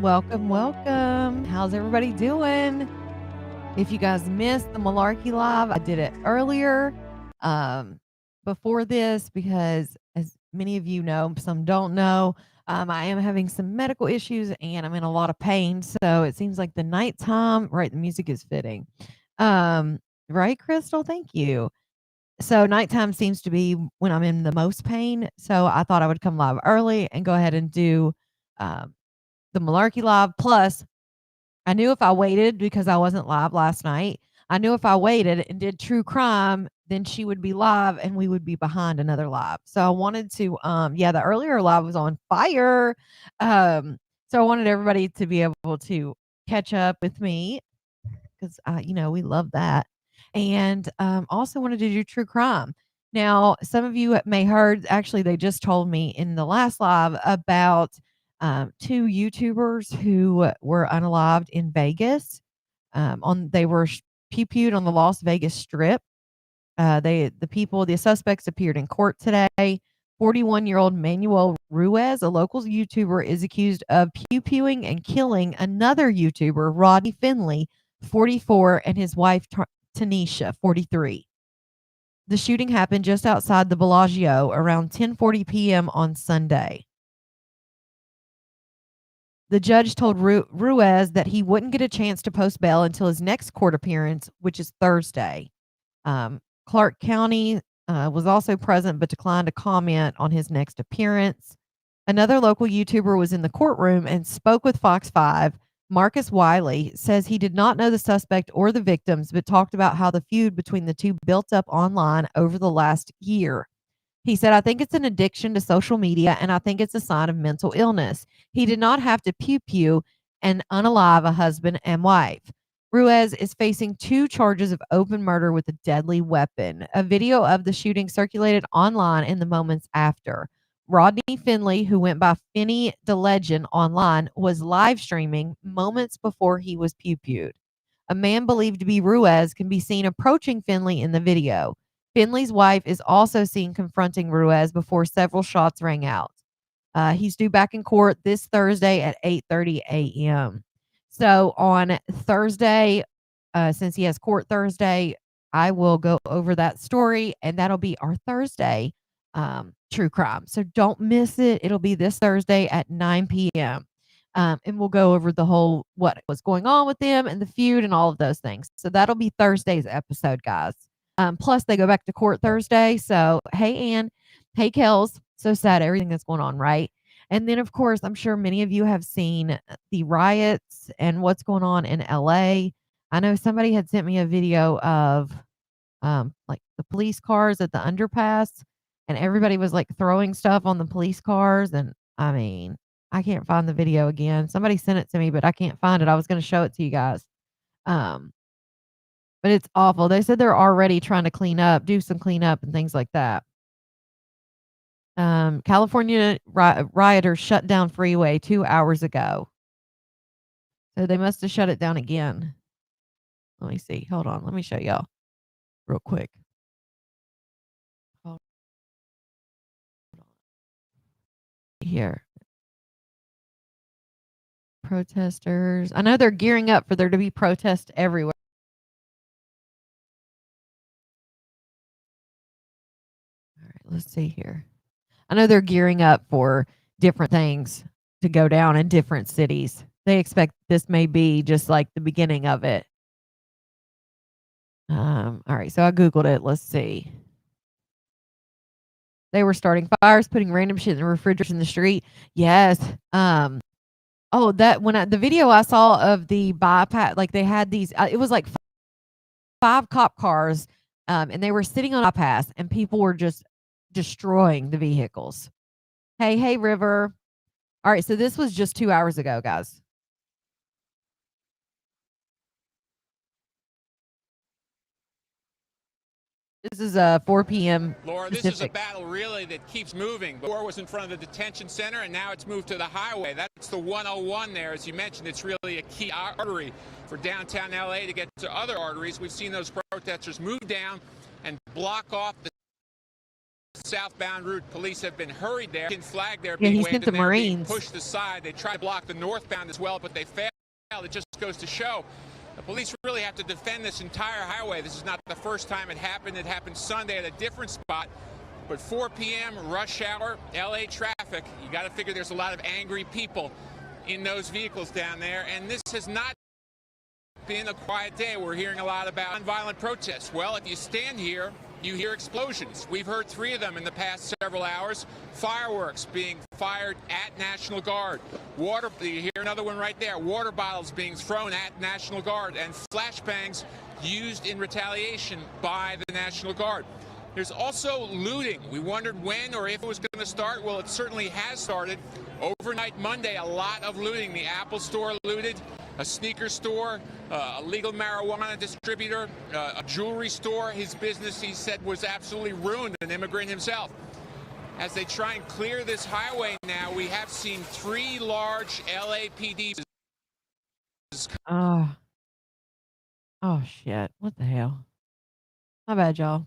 Welcome, welcome. How's everybody doing? If you guys missed the Malarkey Live, I did it earlier um, before this because, as many of you know, some don't know, I am having some medical issues and I'm in a lot of pain. So it seems like the nighttime, right? The music is fitting. Um, right, Crystal? Thank you. So nighttime seems to be when I'm in the most pain. So I thought I would come live early and go ahead and do um, the Malarkey Live. Plus, I knew if I waited because I wasn't live last night, I knew if I waited and did true crime, then she would be live and we would be behind another live. So I wanted to yeah, the earlier live was on fire. So I wanted everybody to be able to catch up with me because we love that. And also wanted to do true crime. Now, some of you may heard, actually, they just told me in the last live about two YouTubers who were unalived in Vegas. They were pew-pewed on the Las Vegas Strip. The suspects appeared in court today. 41-year-old Manuel Ruiz, a local YouTuber, is accused of pew-pewing and killing another YouTuber, Rodney Finley, 44, and his wife, Tanisha, 43. The shooting happened just outside the Bellagio around 10:40 p.m. on Sunday. The judge told Ruiz that he wouldn't get a chance to post bail until his next court appearance, which is Thursday. Clark County was also present but declined to comment on his next appearance. Another local YouTuber was in the courtroom and spoke with Fox 5. Marcus Wiley says he did not know the suspect or the victims, but talked about how the feud between the two built up online over the last year. He said, I think it's an addiction to social media, and I think it's a sign of mental illness. He did not have to pew pew and unalive a husband and wife. Ruiz is facing 2 charges of open murder with a deadly weapon. A video of the shooting circulated online in the moments after. Rodney Finley, who went by Finny the Legend online, was live streaming moments before he was pew-pewed. A man believed to be Ruiz can be seen approaching Finley in the video. Finley's wife is also seen confronting Ruiz before several shots rang out. He's due back in court this Thursday at 8:30 a.m. So on Thursday, since he has court Thursday, I will go over that story, and that'll be our Thursday true crime. So don't miss it. It'll be this Thursday at 9 p.m. And we'll go over the whole what was going on with them and the feud and all of those things. So that'll be Thursday's episode, guys. Plus, they go back to court Thursday. So, hey, Ann. Hey, Kels. So sad, everything that's going on, right? And then, of course, I'm sure many of you have seen the riots and what's going on in LA. I know somebody had sent me a video of like the police cars at the underpass, and everybody was like throwing stuff on the police cars. And I mean, I can't find the video again. Somebody sent it to me, but I can't find it. I was going to show it to you guys. Um, but it's awful. They said they're already trying to do some cleanup and things like that. California rioters shut down freeway 2 hours ago. So they must have shut it down again. Let me see. Hold on. Let me show y'all real quick. Hold on. Here. Protesters. I know they're gearing up for there to be protests everywhere. All right, let's see here. I know they're gearing up for different things to go down in different cities. They expect this may be just like the beginning of it. All right, so I Googled it. Let's see. They were starting fires, putting random shit in the refrigerators in the street. Yes. Oh, that the video I saw of the bypass, like they had these, it was like 5 cop cars, and they were sitting on a bypass, and people were just destroying the vehicles. Hey, River. All right, so this was just 2 hours ago, guys. This is 4 p.m. Laura, Pacific. this is a battle really that keeps moving. Before was in front of the detention center, and now it's moved to the highway. That's the 101 there. As you mentioned, it's really a key artery for downtown LA to get to other arteries. We've seen those protesters move down and block off the southbound route. Police have been hurried there. Flag there Yeah, being he waved, sent the and they're being Marines. pushed aside. They try to block the northbound as well, but they failed. It just goes to show the police really have to defend this entire highway. This is not the first time it happened. It happened Sunday at a different spot. But 4 p.m. rush hour, LA traffic, you got to figure there's a lot of angry people in those vehicles down there. And this has not been a quiet day. We're hearing a lot about nonviolent protests. Well, if you stand here, you hear explosions. We've heard 3 of them in the past several hours. Fireworks being fired at National Guard. You hear another one right there. Water bottles being thrown at National Guard, and flashbangs used in retaliation by the National Guard. There's also looting. We wondered when or if it was going to start. Well, it certainly has started. Overnight Monday, a lot of looting. The Apple Store looted, a sneaker store, a legal marijuana distributor, a jewelry store. His business, he said, was absolutely ruined, an immigrant himself. As they try and clear this highway now, we have seen 3 large LAPD. Oh shit. What the hell? My bad, y'all.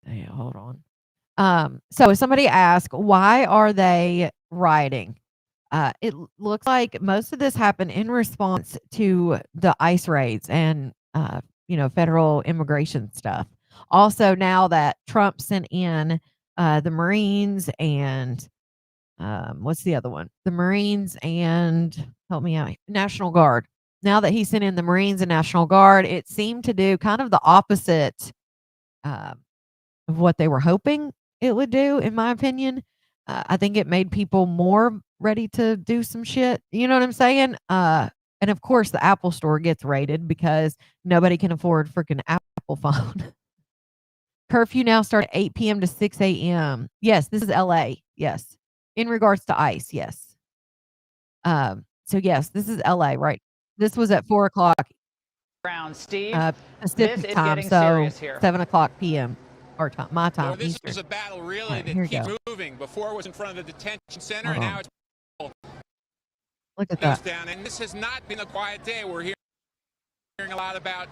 Hey, hold on. So somebody asked, why are they rioting? It looks like most of this happened in response to the ICE raids and, federal immigration stuff. Also, now that Trump sent in the Marines and what's the other one? The Marines and, help me out, National Guard. Now that he sent in the Marines and National Guard, it seemed to do kind of the opposite of what they were hoping it would do, in my opinion. I think it made people more ready to do some shit. You know what I'm saying? And of course, the Apple Store gets raided because nobody can afford freaking Apple phone. Curfew now starts at 8 p.m. to 6 a.m. Yes, this is LA. Yes. In regards to ICE, yes. So yes, this is LA, right? This was at 4 o'clock Steve, Pacific time, so 7 o'clock p.m. our time, my time. Well, this Eastern. is a battle really Right, that keeps moving. Before it was in front of the detention center, and now it's look at that. down. And this has not been a quiet day. We're hearing a lot about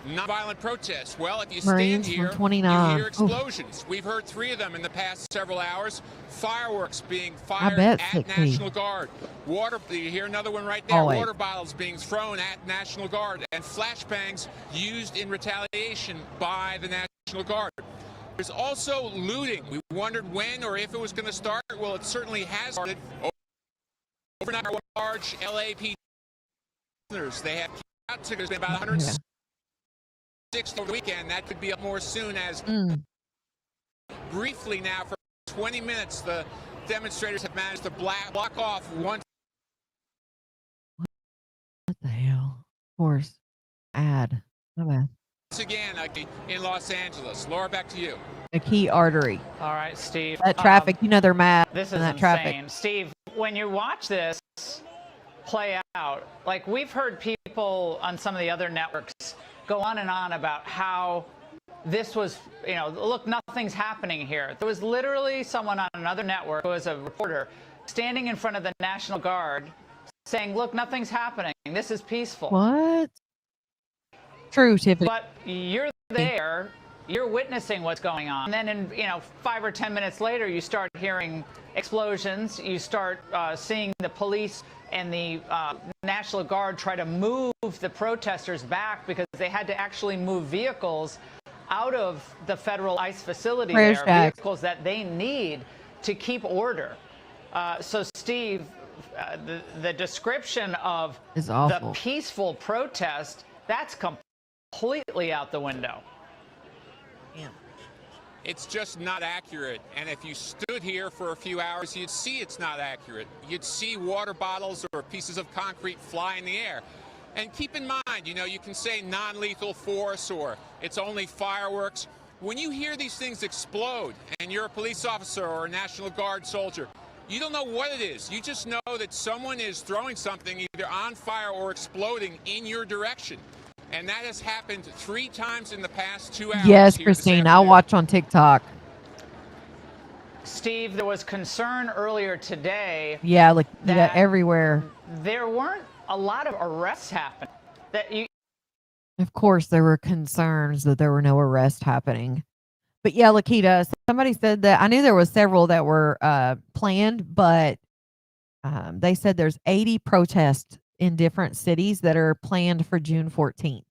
nonviolent protests. Well, if you Marines stand here, from 29. you hear explosions. We've heard 3 of them in the past several hours. Fireworks being I fired bet at 60. National Guard. You hear another one right there. Always. Water bottles being thrown at National Guard, and flashbangs used in retaliation by the National Guard. There's also looting. We wondered when or if it was going to start. Well, it certainly has started. Overnight, large LAPD prisoners. They have there's been about 106 over the weekend. That could be up more soon as briefly now for 20 minutes the demonstrators have managed to block off one. What the hell? Of course. My bad. Once again in Los Angeles. Laura, back to you. A key artery. All right, Steve. That traffic, they're mad. This is that insane. traffic. Steve, when you watch this play out, like we've heard people on some of the other networks go on and on about how this was, look, nothing's happening here. There was literally someone on another network who was a reporter standing in front of the National Guard saying, look, nothing's happening. This is peaceful. What? True, Tiffany. But you're there, you're witnessing what's going on. And then in 5 or 10 minutes later, you start hearing explosions. You start seeing the police and the National Guard try to move the protesters back because they had to actually move vehicles out of the federal ICE facility vehicles that they need to keep order. So, Steve, the description of the peaceful protest, that's completely out the window. Yeah. It's just not accurate. And if you stood here for a few hours, you'd see it's not accurate. You'd see water bottles or pieces of concrete fly in the air. And keep in mind, you can say non-lethal force or it's only fireworks. When you hear these things explode and you're a police officer or a National Guard soldier, you don't know what it is. You just know that someone is throwing something either on fire or exploding in your direction. And that has happened 3 times in the past 2 hours. Yes, Christine, I'll watch on TikTok. Steve, there was concern earlier today. Yeah, everywhere. There weren't a lot of arrests happening. That Of course, there were concerns that there were no arrests happening. But yeah, Lakita, somebody said that I knew there was several that were planned, but they said there's 80 protests in different cities that are planned for June 14th.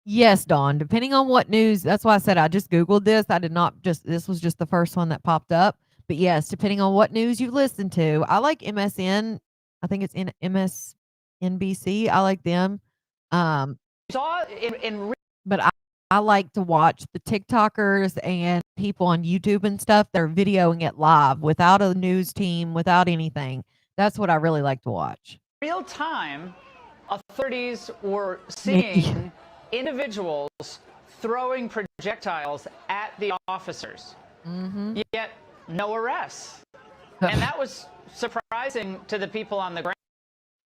Yes, Dawn, depending on what news, that's why I said I just Googled this. I did not just, this was just the first one that popped up. But yes, depending on what news you listen to, I like MSN. I think it's in MSNBC. I like them. Um, Saw in but I like to watch the TikTokers and people on YouTube and stuff. They're videoing it live without a news team, without anything. That's what I really like to watch. real time, authorities were Maybe. seeing individuals throwing projectiles at the officers, yet no arrests. And that was surprising to the people on the ground.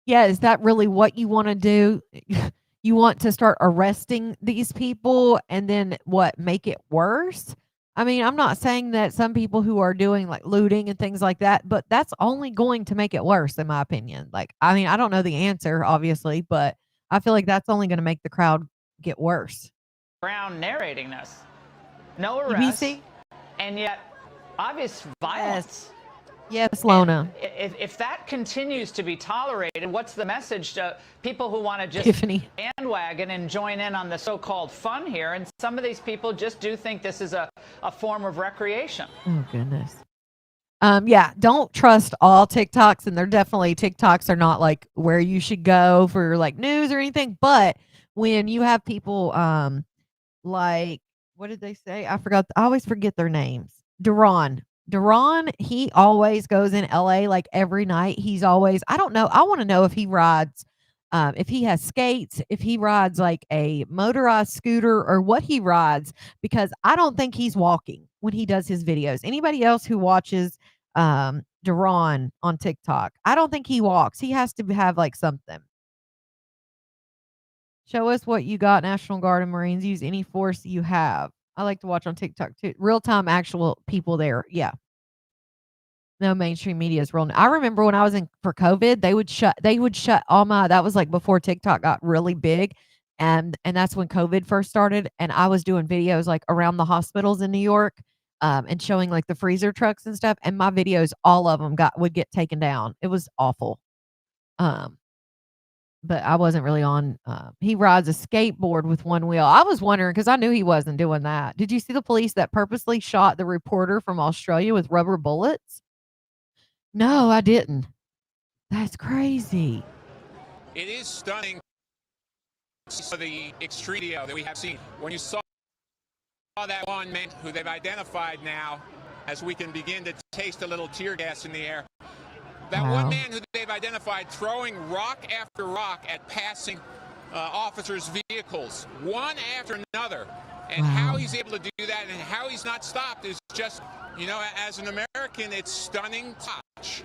Yeah, is that really what you want to do? You want to start arresting these people and then what, make it worse? I mean, I'm not saying that some people who are doing like looting and things like that, but that's only going to make it worse, in my opinion. Like, I mean, I don't know the answer, obviously, but I feel like that's only going to make the crowd get worse. Ground narrating this. No arrests, BBC? and yet obvious violence. Yes, Lona. If that continues to be tolerated, what's the message to people who want to just Tiffany. bandwagon and join in on the so-called fun here? And some of these people just do think this is a form of recreation. Oh, goodness. Yeah, don't trust all TikToks, and they're definitely TikToks are not like where you should go for like news or anything. But when you have people, like what did they say? I forgot. I always forget their names. Duran, he always goes in LA like every night. He's always, I don't know. I want to know if he rides, if he has skates, if he rides like a motorized scooter or what he rides, because I don't think he's walking when he does his videos. Anybody else who watches Duran on TikTok, I don't think he walks. He has to have like something. Show us what you got, National Guard and Marines. Use any force you have. I like to watch on TikTok too. Real time, actual people there. Yeah. No mainstream media is real. I remember when I was in for COVID, they would shut all my, that was like before TikTok got really big. And that's when COVID first started. And I was doing videos like around the hospitals in New York, and showing like the freezer trucks and stuff. And my videos, all of them would get taken down. It was awful. Um, but I wasn't really on. He rides a skateboard with one wheel. I was wondering because I knew he wasn't doing that. Did you see the police that purposely shot the reporter from Australia with rubber bullets? No, I didn't. That's crazy. It is stunning for the extreme video that we have seen. When you saw that one man who they've identified now, as we can begin to taste a little tear gas in the air, that Wow. one man who they've identified throwing rock after rock at passing officers' vehicles, one after another. And how Wow. he's able to do that and how he's not stopped is just, you know, as an American, it's stunning to watch.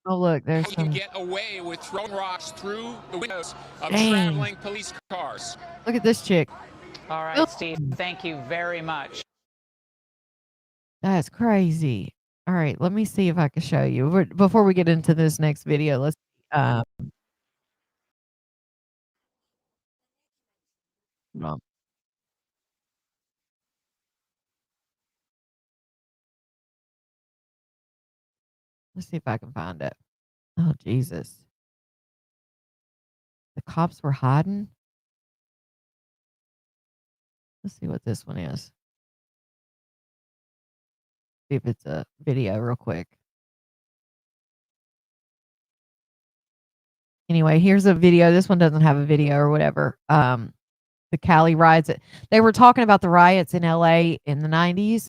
Oh, look, How there's you can some. get away with throwing rocks through the windows of Dang. traveling police cars. Look at this chick. All right, Steve, thank you very much. That's crazy. All right, let me see if I can show you. Before we get into this next video, let's um hold on. Let's see if I can find it. Oh, Jesus. The cops were hiding. Let's see what this one is. See if it's a video real quick. Anyway, here's a video. This one doesn't have a video or whatever. The Cali riots. They were talking about the riots in LA in the 90s,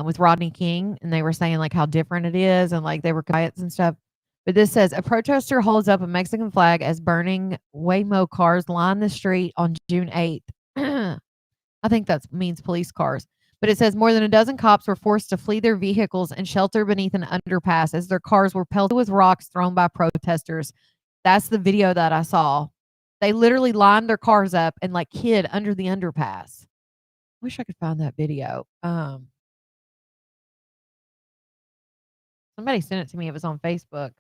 with Rodney King, and they were saying like how different it is and like they were riots and stuff. But this says a protester holds up a Mexican flag as burning Waymo cars line the street on June 8th. I think that means police cars. But it says more than a dozen cops were forced to flee their vehicles and shelter beneath an underpass as their cars were pelted with rocks thrown by protesters. That's the video that I saw. They literally lined their cars up and like hid under the underpass. Wish I could find that video. Somebody sent it to me. It was on Facebook.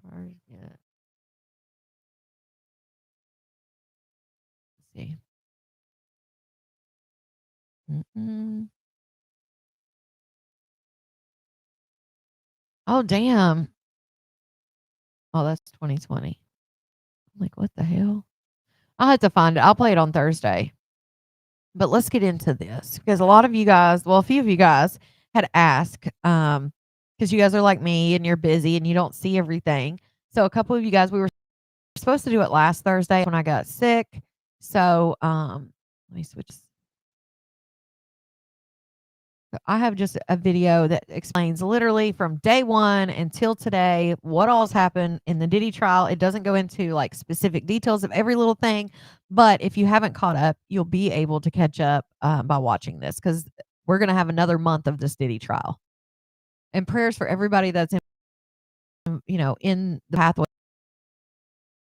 Target. Let's see. Mm-mm. Oh, damn. Oh, that's 2020. I'm like, what the hell? I'll have to find it. I'll play it on Thursday. But let's get into this because a lot of you guys, well, a few of you guys had asked, because you guys are like me and you're busy and you don't see everything. So a couple of you guys, we were supposed to do it last Thursday when I got sick. So let me switch. I have just a video that explains literally from day one until today what all's happened in the Diddy trial. It doesn't go into like specific details of every little thing, but if you haven't caught up, you'll be able to catch up by watching this because we're going to have another month of this Diddy trial. And prayers for everybody that's in the pathway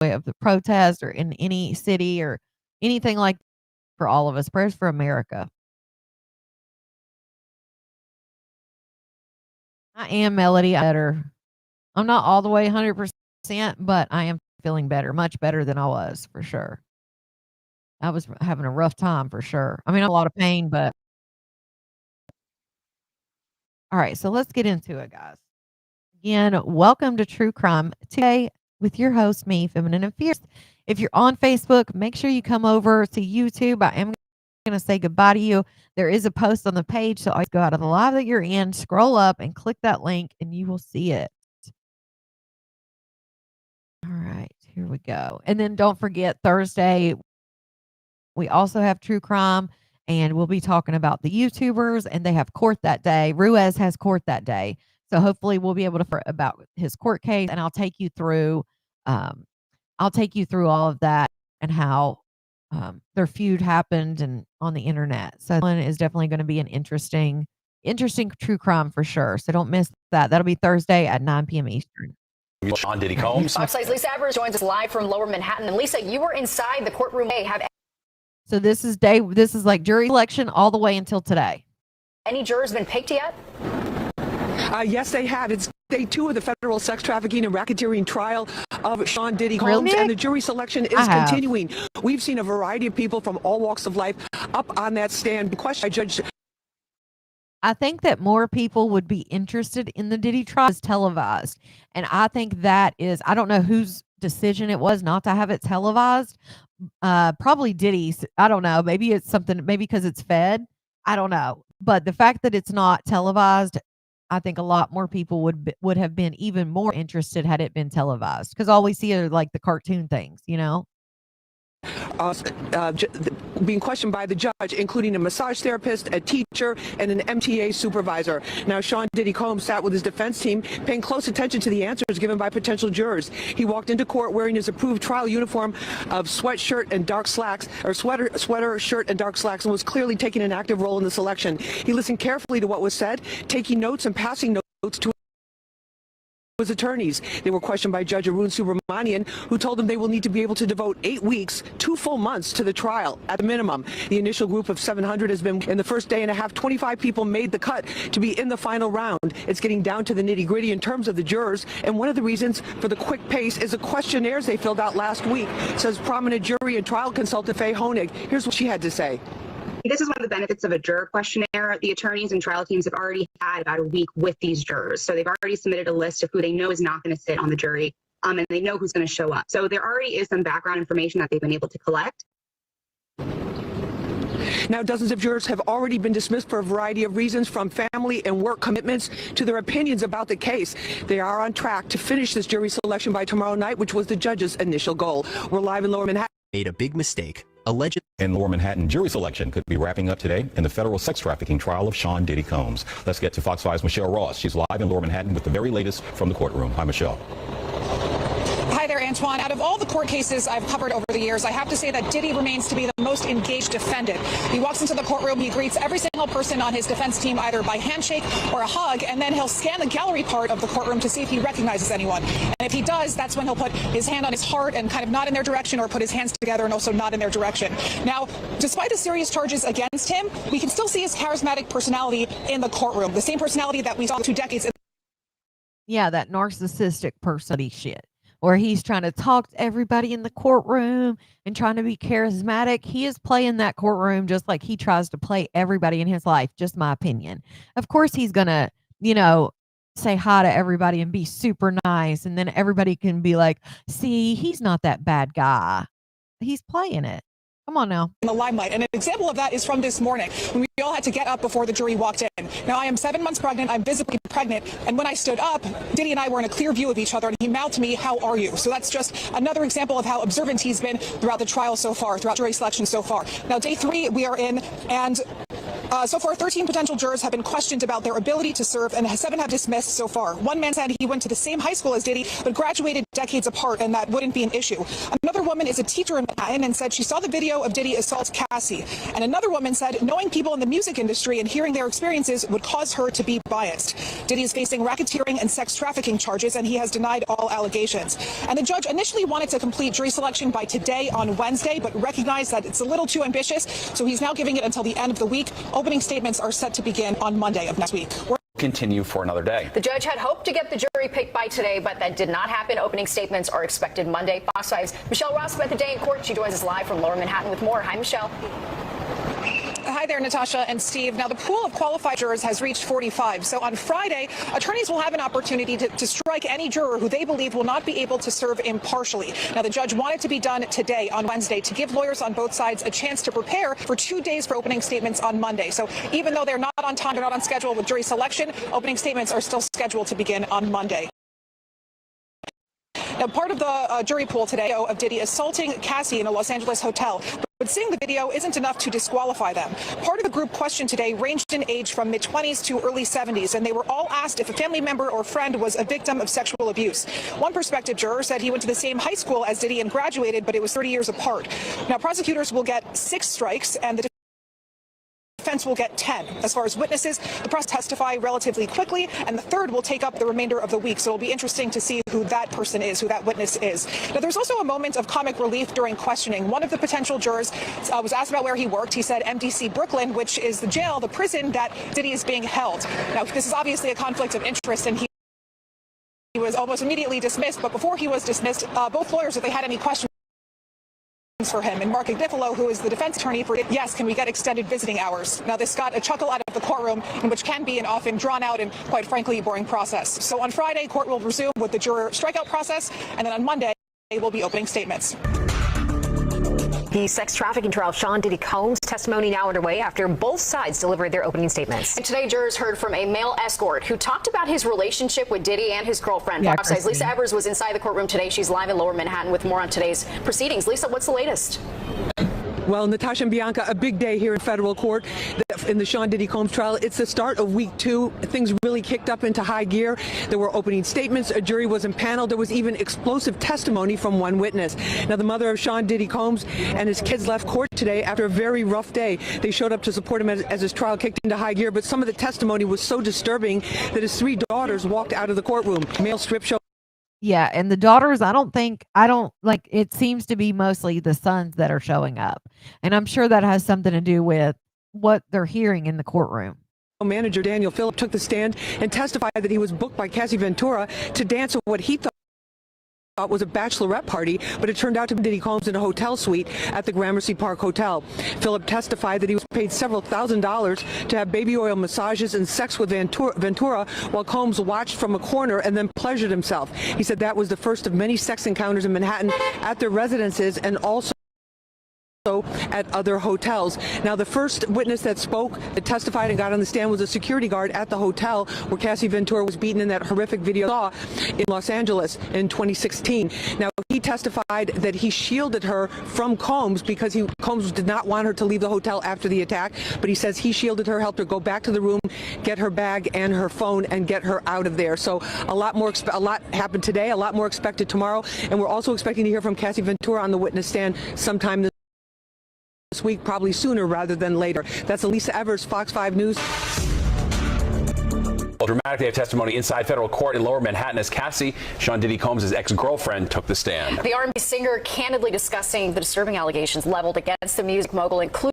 of the protest or in any city or anything like that, for all of us. Prayers for America. I am Melody. Better. I'm not all the way 100%, but I am feeling better, much better than I was for sure. I was having a rough time for sure. I mean, a lot of pain, but all right. So let's get into it, guys. Again, welcome to True Crime today with your host, me, Feminine and Fierce. If you're on Facebook, make sure you come over to YouTube. I am going to say goodbye to you. There is a post on the page, so always go out of the live that you're in, scroll up, and click that link, and you will see it. All right, here we go. And then don't forget, Thursday, we also have True Crime, and we'll be talking about the YouTubers, and they have court that day. Ruiz has court that day. So hopefully we'll be able to about his court case, and I'll take you through all of that and how their feud happened and on the internet. So one is definitely going to be an interesting true crime for sure. So don't miss that. That'll be Thursday at 9 p.m. Eastern. Sean Diddy Combs. Fox 6's Lisa Evers joins us live from Lower Manhattan. And Lisa, you were inside the courtroom. So this is like jury selection all the way until today. Any jurors been picked yet? Yes, they have. It's day 2 of the federal sex trafficking and racketeering trial of Sean Diddy Combs, and the jury selection is continuing. We've seen a variety of people from all walks of life up on that stand. Question, Judge. I think that more people would be interested in the Diddy trial as televised, and I think that is, I don't know whose decision it was not to have it televised. Probably Diddy's. I don't know. Maybe it's something. Maybe because it's fed. I don't know. But the fact that it's not televised, I think a lot more people would have been even more interested had it been televised, because all we see are like the cartoon things, Being questioned by the judge, including a massage therapist, a teacher, and an MTA supervisor. Now, Sean Diddy Combs sat with his defense team, paying close attention to the answers given by potential jurors. He walked into court wearing his approved trial uniform of sweatshirt and dark slacks, or sweater, shirt, and dark slacks, and was clearly taking an active role in the selection. He listened carefully to what was said, taking notes and passing notes to his attorneys. They were questioned by Judge Arun Subramanian, who told them they will need to be able to devote 8 weeks, 2 full months to the trial at the minimum. The initial group of 700 has been in the first day and a half. 25 people made the cut to be in the final round. It's getting down to the nitty-gritty in terms of the jurors, and one of the reasons for the quick pace is the questionnaires they filled out last week, says prominent jury and trial consultant Faye Honig. Here's what she had to say. This is one of the benefits of a juror questionnaire. The attorneys and trial teams have already had about a week with these jurors. So they've already submitted a list of who they know is not going to sit on the jury, and they know who's going to show up. So there already is some background information that they've been able to collect. Now, dozens of jurors have already been dismissed for a variety of reasons, from family and work commitments to their opinions about the case. They are on track to finish this jury selection by tomorrow night, which was the judge's initial goal. We're live in Lower Manhattan. Made a big mistake. Alleged in Lower Manhattan, jury selection could be wrapping up today in the federal sex trafficking trial of Sean Diddy Combs. Let's get to Fox 5's Michelle Ross. She's live in Lower Manhattan with the very latest from the courtroom. Hi, Michelle. Hi there, Antoine. Out of all the court cases I've covered over the years, I have to say that Diddy remains to be the most engaged defendant. He walks into the courtroom, he greets every single person on his defense team either by handshake or a hug, and then he'll scan the gallery part of the courtroom to see if he recognizes anyone. And if he does, that's when he'll put his hand on his heart and kind of nod in their direction, or put his hands together and also nod in their direction. Now, despite the serious charges against him, we can still see his charismatic personality in the courtroom, the same personality that we saw 2 decades Yeah, that narcissistic personality shit, where he's trying to talk to everybody in the courtroom and trying to be charismatic. He is playing that courtroom just like he tries to play everybody in his life, just my opinion. Of course, he's going to, say hi to everybody and be super nice. And then everybody can be like, see, he's not that bad guy. He's playing it. Come on now. In the limelight. And an example of that is from this morning when we all had to get up before the jury walked in. Now, I am 7 months pregnant. I'm visibly pregnant. And when I stood up, Diddy and I were in a clear view of each other, and he mouthed to me, "How are you?" So that's just another example of how observant he's been throughout the trial so far, throughout jury selection so far. Now, day 3 we are in, and so far 13 potential jurors have been questioned about their ability to serve, and 7 have dismissed so far. One man said he went to the same high school as Diddy, but graduated decades apart, and that wouldn't be an issue. Another woman is a teacher in Manhattan and said she saw the video of Diddy assault Cassie. And another woman said knowing people in the music industry and hearing their experiences would cause her to be biased. Diddy is facing racketeering and sex trafficking charges, and he has denied all allegations. And the judge initially wanted to complete jury selection by today on Wednesday, but recognized that it's a little too ambitious, so he's now giving it until the end of the week. Opening statements are set to begin on Monday of next week. Continue for another day. The judge had hoped to get the jury picked by today, but that did not happen. Opening statements are expected Monday. Fox 5's Michelle Ross spent the day in court. She joins us live from Lower Manhattan with more. Hi, Michelle. Hi there, Natasha and Steve. Now, the pool of qualified jurors has reached 45. So on Friday, attorneys will have an opportunity to strike any juror who they believe will not be able to serve impartially. Now, the judge wanted to be done today on Wednesday to give lawyers on both sides a chance to prepare for 2 days for opening statements on Monday. So even though they're not on time, they're not on schedule with jury selection, opening statements are still scheduled to begin on Monday. Now, part of the jury pool today of Diddy assaulting Cassie in a Los Angeles hotel. But seeing the video isn't enough to disqualify them. Part of the group questioned today ranged in age from mid-20s to early 70s, and they were all asked if a family member or friend was a victim of sexual abuse. One prospective juror said he went to the same high school as Diddy and graduated, but it was 30 years apart. Now, prosecutors will get 6 strikes, and the defense will get 10. As far as witnesses, the press testify relatively quickly, and the third will take up the remainder of the week. So it'll be interesting to see who that person is, who that witness is. Now, there's also a moment of comic relief during questioning. One of the potential jurors was asked about where he worked. He said MDC Brooklyn, which is the jail, the prison that Diddy is being held. Now, this is obviously a conflict of interest, and he was almost immediately dismissed. But before he was dismissed, both lawyers, if they had any questions for him, and Mark Ignifilo, who is the defense attorney for it, yes, can we get extended visiting hours? Now, this got a chuckle out of the courtroom, which can be an often drawn out and, quite frankly, boring process. So on Friday, court will resume with the juror strikeout process, and then on Monday, we'll be opening statements. The sex trafficking trial of Sean Diddy Combs testimony now underway after both sides delivered their opening statements. And today, jurors heard from a male escort who talked about his relationship with Diddy and his girlfriend. Fox 5's Lisa Evers was inside the courtroom today. She's live in Lower Manhattan with more on today's proceedings. Lisa, what's the latest? Well, Natasha and Bianca, a big day here in federal court in the Sean Diddy Combs trial. It's the start of week 2. Things really kicked up into high gear. There were opening statements. A jury was impaneled. There was even explosive testimony from one witness. Now, the mother of Sean Diddy Combs and his kids left court today after a very rough day. They showed up to support him as his trial kicked into high gear, but some of the testimony was so disturbing that his 3 daughters walked out of the courtroom. Male strip show. Yeah, and the daughters, I don't like, it seems to be mostly the sons that are showing up. And I'm sure that has something to do with what they're hearing in the courtroom. Manager Daniel Phillip took the stand and testified that he was booked by Cassie Ventura to dance at what he thought was a bachelorette party, but it turned out to be Diddy Combs in a hotel suite at the Gramercy Park Hotel. Phillip testified that he was paid several $1,000s to have baby oil massages and sex with Ventura while Combs watched from a corner and then pleasured himself. He said that was the first of many sex encounters in Manhattan at their residences and also at other hotels. Now, the first witness that spoke, that testified and got on the stand, was a security guard at the hotel where Cassie Ventura was beaten in that horrific video saw in Los Angeles in 2016. Now, he testified that he shielded her from Combs because Combs did not want her to leave the hotel after the attack, but he says he shielded her, helped her go back to the room, get her bag and her phone, and get her out of there. So a lot happened today, a lot more expected tomorrow, and we're also expecting to hear from Cassie Ventura on the witness stand sometime this week, probably sooner rather than later. That's Lisa Evers, Fox 5 News. Well, dramatic day of testimony inside federal court in Lower Manhattan as Cassie, Sean Diddy Combs' ex-girlfriend, took the stand. The R&B singer candidly discussing the disturbing allegations leveled against the music mogul, including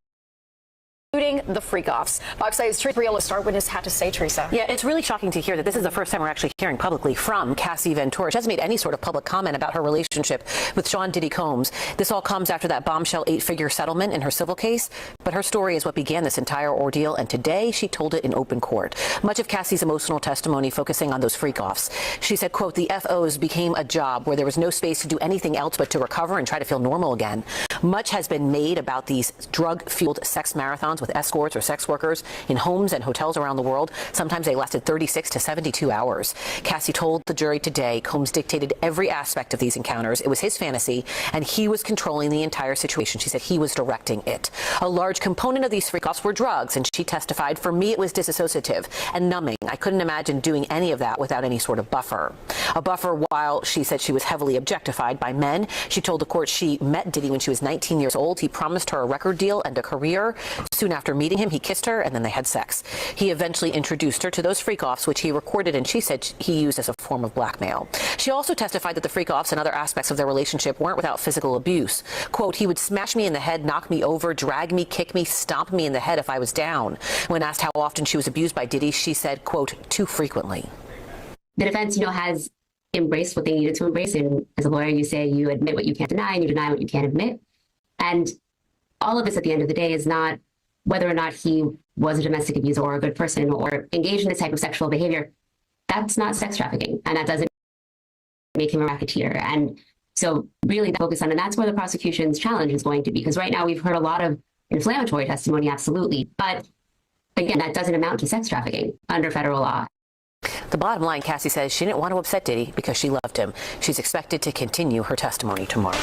the freak-offs. Fox 8's Teresa Real, a star witness, had to say, Teresa. Yeah, it's really shocking to hear that this is the first time we're actually hearing publicly from Cassie Ventura. She hasn't made any sort of public comment about her relationship with Sean Diddy Combs. This all comes after that bombshell 8-figure settlement in her civil case. But her story is what began this entire ordeal, and today she told it in open court. Much of Cassie's emotional testimony focusing on those freak-offs. She said, quote, the FOs became a job where there was no space to do anything else but to recover and try to feel normal again. Much has been made about these drug-fueled sex marathons with escorts or sex workers in homes and hotels around the world. Sometimes they lasted 36 to 72 hours. Cassie told the jury today Combs dictated every aspect of these encounters. It was his fantasy, and he was controlling the entire situation. She said he was directing it. A large component of these freak-offs were drugs, and she testified, for me, it was disassociative and numbing. I couldn't imagine doing any of that without any sort of buffer. A buffer while she said she was heavily objectified by men. She told the court she met Diddy when she was 19 years old. He promised her a record deal and a career. Soon after meeting him, he kissed her, and then they had sex. He eventually introduced her to those freak-offs, which he recorded, and she said he used as a form of blackmail. She also testified that the freak-offs and other aspects of their relationship weren't without physical abuse. Quote, he would smash me in the head, knock me over, drag me, kick me, stomp me in the head if I was down. When asked how often she was abused by Diddy, she said, quote, too frequently. The defense, has embraced what they needed to embrace. And as a lawyer, you say you admit what you can't deny and you deny what you can't admit. And all of this at the end of the day is not whether or not he was a domestic abuser or a good person or engaged in this type of sexual behavior. That's not sex trafficking, and that doesn't make him a racketeer. And so really focus on, and that's where the prosecution's challenge is going to be, because right now we've heard a lot of inflammatory testimony, absolutely. But again, that doesn't amount to sex trafficking under federal law. The bottom line, Cassie says she didn't want to upset Diddy because she loved him. She's expected to continue her testimony tomorrow.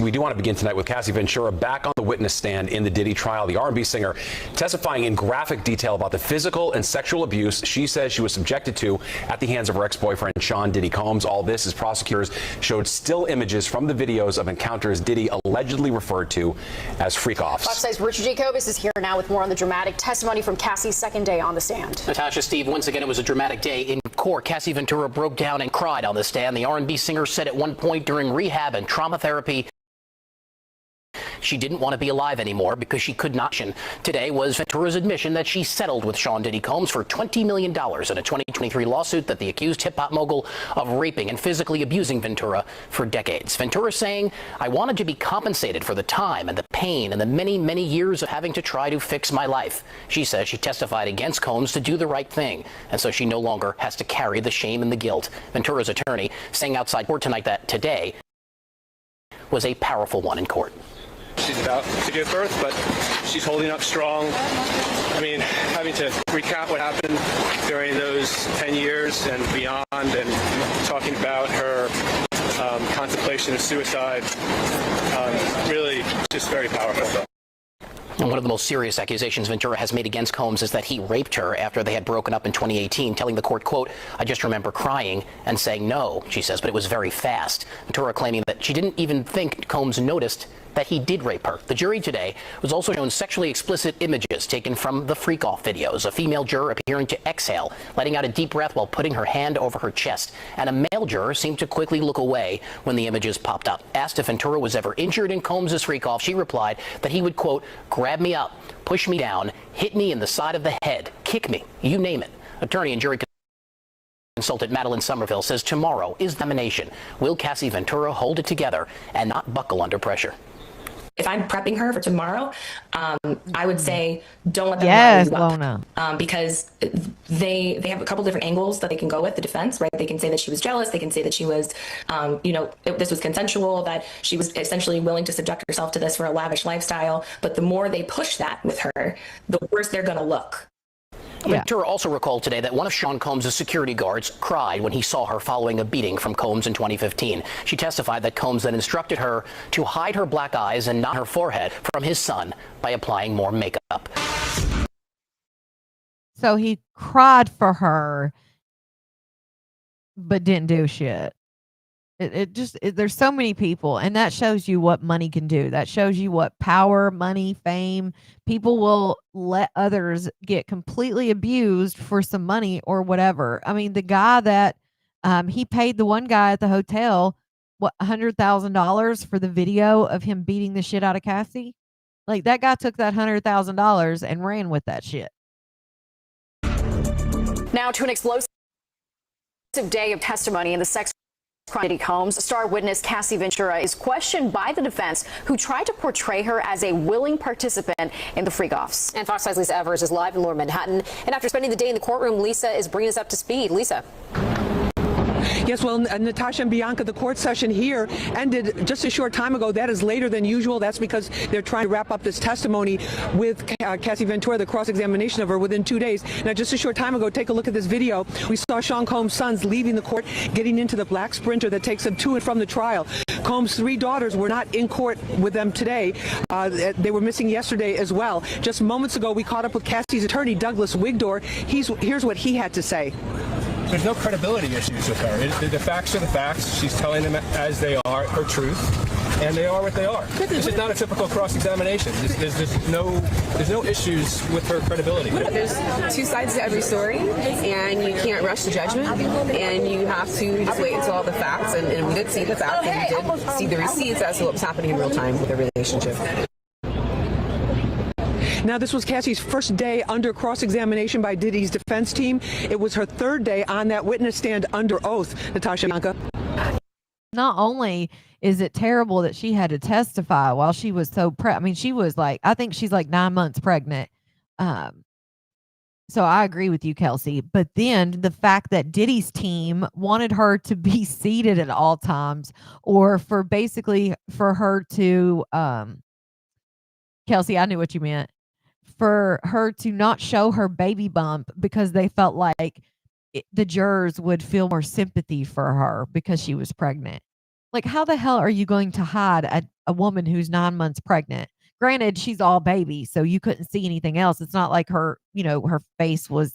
We do want to begin tonight with Cassie Ventura back on the witness stand in the Diddy trial. The R&B singer testifying in graphic detail about the physical and sexual abuse she says she was subjected to at the hands of her ex-boyfriend, Sean Diddy Combs. All this as prosecutors showed still images from the videos of encounters Diddy allegedly referred to as freak-offs. Fox 8's Richard Jacobus is here now with more on the dramatic testimony from Cassie's second day on the stand. Natasha, Steve, once again, it was a dramatic day in court. Cassie Ventura broke down and cried on the stand. The R&B singer said at one point during rehab and trauma therapy, she didn't want to be alive anymore because she could not. Today was Ventura's admission that she settled with Sean Diddy Combs for $20 million in a 2023 lawsuit that the accused hip-hop mogul of raping and physically abusing Ventura for decades. Ventura saying, I wanted to be compensated for the time and the pain and the many, many years of having to try to fix my life. She says she testified against Combs to do the right thing, and so she no longer has to carry the shame and the guilt. Ventura's attorney saying outside court tonight that today was a powerful one in court. She's about to give birth, but she's holding up strong. I mean, having to recount what happened during those 10 years and beyond, and talking about her contemplation of suicide, really just very powerful. And one of the most serious accusations Ventura has made against Combs is that he raped her after they had broken up in 2018, telling the court, quote, I just remember crying and saying no, she says, but it was very fast. Ventura claiming that she didn't even think Combs noticed that he did rape her. The jury today was also shown sexually explicit images taken from the freak-off videos. A female juror appearing to exhale, letting out a deep breath while putting her hand over her chest. And a male juror seemed to quickly look away when the images popped up. Asked if Ventura was ever injured in Combs' freak-off, she replied that he would, quote, grab me up, push me down, hit me in the side of the head, kick me, you name it. Attorney and jury consultant Madeline Somerville says tomorrow is the examination. Will Cassie Ventura hold it together and not buckle under pressure? If I'm prepping her for tomorrow, I would say don't let them yes, rile you Lona. up, because they have a couple different angles that they can go with the defense, right? They can say that she was jealous. They can say that she was, this was consensual, that she was essentially willing to subject herself to this for a lavish lifestyle. But the more they push that with her, the worse they're going to look. Yeah. Ventura also recalled today that one of Sean Combs' security guards cried when he saw her following a beating from Combs in 2015. She testified that Combs then instructed her to hide her black eyes and not her forehead from his son by applying more makeup. So he cried for her, but didn't do shit. There's so many people, and that shows you what money can do. That shows you what power, money, fame. People will let others get completely abused for some money or whatever. I mean, the guy that he paid the one guy at the hotel $100,000 for the video of him beating the shit out of Cassie. Like, that guy took that $100,000 and ran with that shit. Now to an explosive day of testimony in the sex crime. Diddy Combs star witness Cassie Ventura is questioned by the defense, who tried to portray her as a willing participant in the freak-offs. And Fox 5's Lisa Evers is live in Lower Manhattan. And after spending the day in the courtroom, Lisa is bringing us up to speed. Lisa. Yes, well, Natasha and Bianca, the court session here ended just a short time ago. That is later than usual. That's because they're trying to wrap up this testimony with Cassie Ventura, the cross-examination of her, within 2 days. Now, just a short time ago, take a look at this video. We saw Sean Combs' sons leaving the court, getting into the black Sprinter that takes them to and from the trial. Combs' 3 daughters were not in court with them today. They were missing yesterday as well. Just moments ago, we caught up with Cassie's attorney, Douglas Wigdor. Here's what he had to say. There's no credibility issues with her. The facts are the facts. She's telling them as they are, her truth, and they are what they are. This is not a typical cross-examination. There's no issues with her credibility. There's 2 sides to every story, and you can't rush the judgment, and you have to just wait until all the facts, and we did see the facts, and we did see the receipts as to what was happening in real time with the relationship. Now, this was Cassie's first day under cross-examination by Diddy's defense team. It was her 3rd day on that witness stand under oath, Natasha Bianca. Not only is it terrible that she had to testify while she was so I mean, she was like, I think she's like 9 months pregnant. So I agree with you, Kelsey. But then the fact that Diddy's team wanted her to be seated at all times, or for her to, Kelsey, I knew what you meant. For her to not show her baby bump because they felt like the jurors would feel more sympathy for her because she was pregnant. Like, how the hell are you going to hide a woman who's 9 months pregnant? Granted, she's all baby, so you couldn't see anything else. It's not like her face was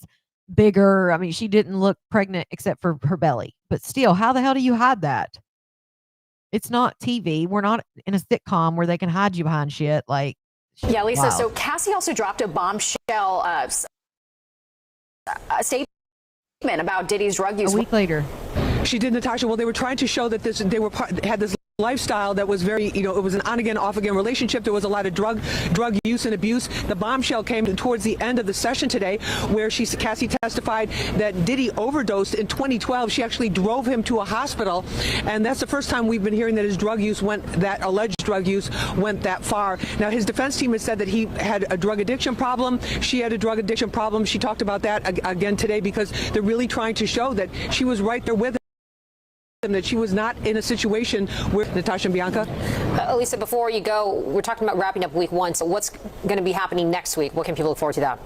bigger. I mean, she didn't look pregnant except for her belly. But still, how the hell do you hide that? It's not TV. We're not in a sitcom where they can hide you behind shit. Like, yeah, Lisa. Wow. So Cassie also dropped a bombshell statement about Diddy's drug use. A week later. She did, Natasha. Well, they were trying to show that had this lifestyle that was very, it was an on-again, off-again relationship. There was a lot of drug use and abuse. The bombshell came towards the end of the session today, where Cassie testified that Diddy overdosed in 2012. She actually drove him to a hospital, and that's the first time we've been hearing that his alleged drug use went that far. Now, his defense team has said that he had a drug addiction problem. She had a drug addiction problem. She talked about that again today, because they're really trying to show that she was right there with him, that she was not in a situation where Natasha and Bianca. Lisa, before you go, we're talking about wrapping up week 1. So what's going to be happening next week? What can people look forward to that?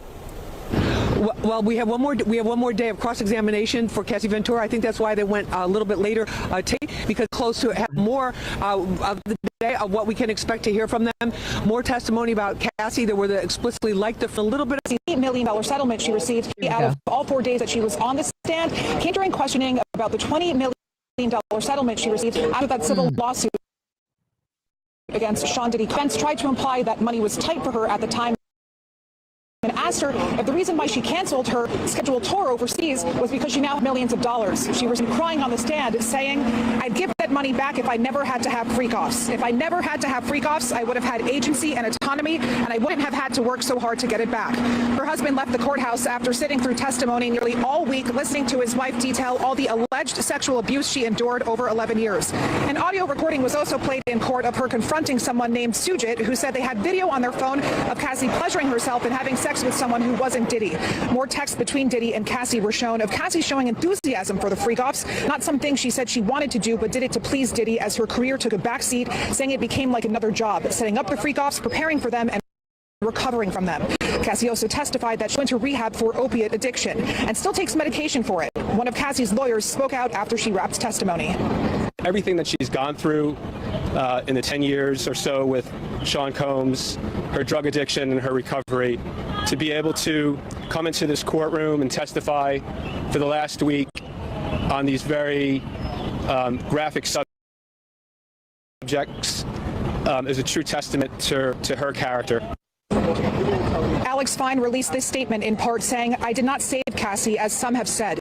Well, we have one more day of cross-examination for Cassie Ventura. I think that's why they went a little bit later, because close to have more of the day of what we can expect to hear from them. More testimony about Cassie that were explicitly liked a little bit. The $8 million settlement she received out of all 4 days that she was on the stand came during questioning about the $20 million settlement she received out of that civil lawsuit against Sean Diddy. Defense tried to imply that money was tight for her at the time, and asked her if the reason why she canceled her scheduled tour overseas was because she now had millions of dollars. She was crying on the stand, saying, "I'd give that money back if I never had to have freak-offs. If I never had to have freak-offs, I would have had agency and autonomy, and I wouldn't have had to work so hard to get it back." Her husband left the courthouse after sitting through testimony nearly all week, listening to his wife detail all the alleged sexual abuse she endured over 11 years. An audio recording was also played in court of her confronting someone named Sujit, who said they had video on their phone of Cassie pleasuring herself and having sex with someone who wasn't Diddy. More texts between Diddy and Cassie were shown of Cassie showing enthusiasm for the freak-offs, not something she said she wanted to do, but did it to please Diddy as her career took a backseat, saying it became like another job, setting up the freak-offs, preparing for them, and recovering from them. Cassie also testified that she went to rehab for opiate addiction and still takes medication for it. One of Cassie's lawyers spoke out after she wrapped testimony. Everything that she's gone through in the 10 years or so with Sean Combs, her drug addiction and her recovery, to be able to come into this courtroom and testify for the last week on these very graphic subjects is a true testament to her character. Alex Fine released this statement in part saying, "I did not save Cassie, as some have said.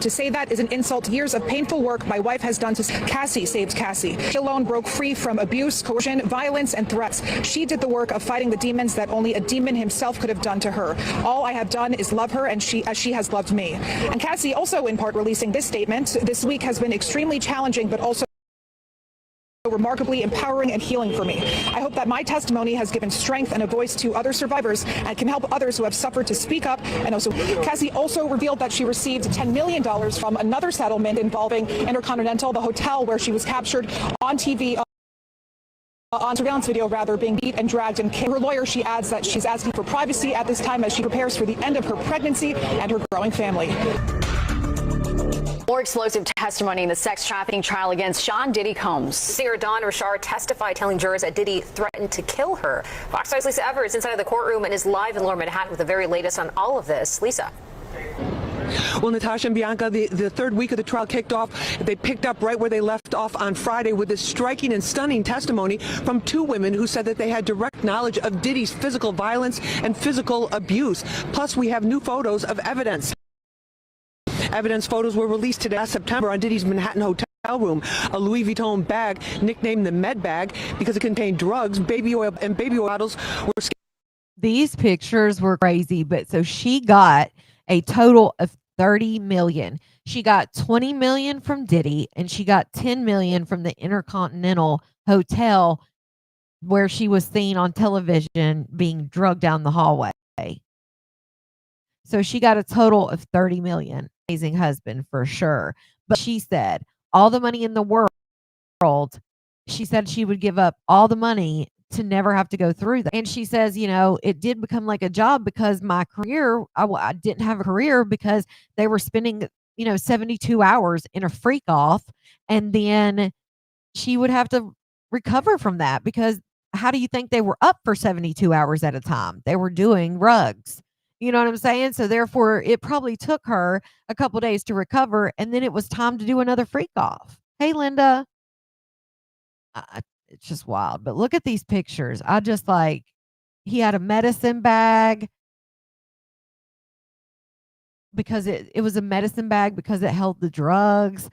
To say that is an insult. Years of painful work my wife has done to Cassie saves Cassie. She alone broke free from abuse, coercion, violence, and threats. She did the work of fighting the demons that only a demon himself could have done to her. All I have done is love her, and as she has loved me. And Cassie also, in part, releasing this statement this week has been extremely challenging, but also remarkably empowering and healing for me. I hope that my testimony has given strength and a voice to other survivors and can help others who have suffered to speak up. And also, Cassie also revealed that she received $10 million from another settlement involving Intercontinental, the hotel where she was captured on TV. On surveillance video, rather, being beat and dragged and kicked. Her lawyer, she adds that she's asking for privacy at this time as she prepares for the end of her pregnancy and her growing family. More explosive testimony in the sex trafficking trial against Sean Diddy Combs. Singer Dawn Richard testified, telling jurors that Diddy threatened to kill her. Fox 5's Lisa Everett inside of the courtroom and is live in Lower Manhattan with the very latest on all of this. Lisa. Well, Natasha and Bianca, the third week of the trial kicked off. They picked up right where they left off on Friday with this striking and stunning testimony from two women who said that they had direct knowledge of Diddy's physical violence and physical abuse. Plus, we have new photos of evidence. Evidence photos were released today last September on Diddy's Manhattan hotel room. A Louis Vuitton bag, nicknamed the Med Bag because it contained drugs, baby oil, and baby oil bottles were. These pictures were crazy, but so she got a total of 30 million. She got 20 million from Diddy, and she got 10 million from the Intercontinental Hotel where she was seen on television being drugged down the hallway. So she got a total of 30 million. Amazing husband for sure. But she said all the money in the world, she said she would give up all the money to never have to go through that. And she says, you know, it did become like a job because my career, I didn't have a career because they were spending, 72 hours in a freak off. And then she would have to recover from that because how do you think they were up for 72 hours at a time? They were doing rugs. You know what I'm saying? So therefore, it probably took her a couple days to recover, and then it was time to do another freak off. Hey, Linda. It's just wild. But look at these pictures. I just he had a medicine bag because it was a medicine bag because it held the drugs.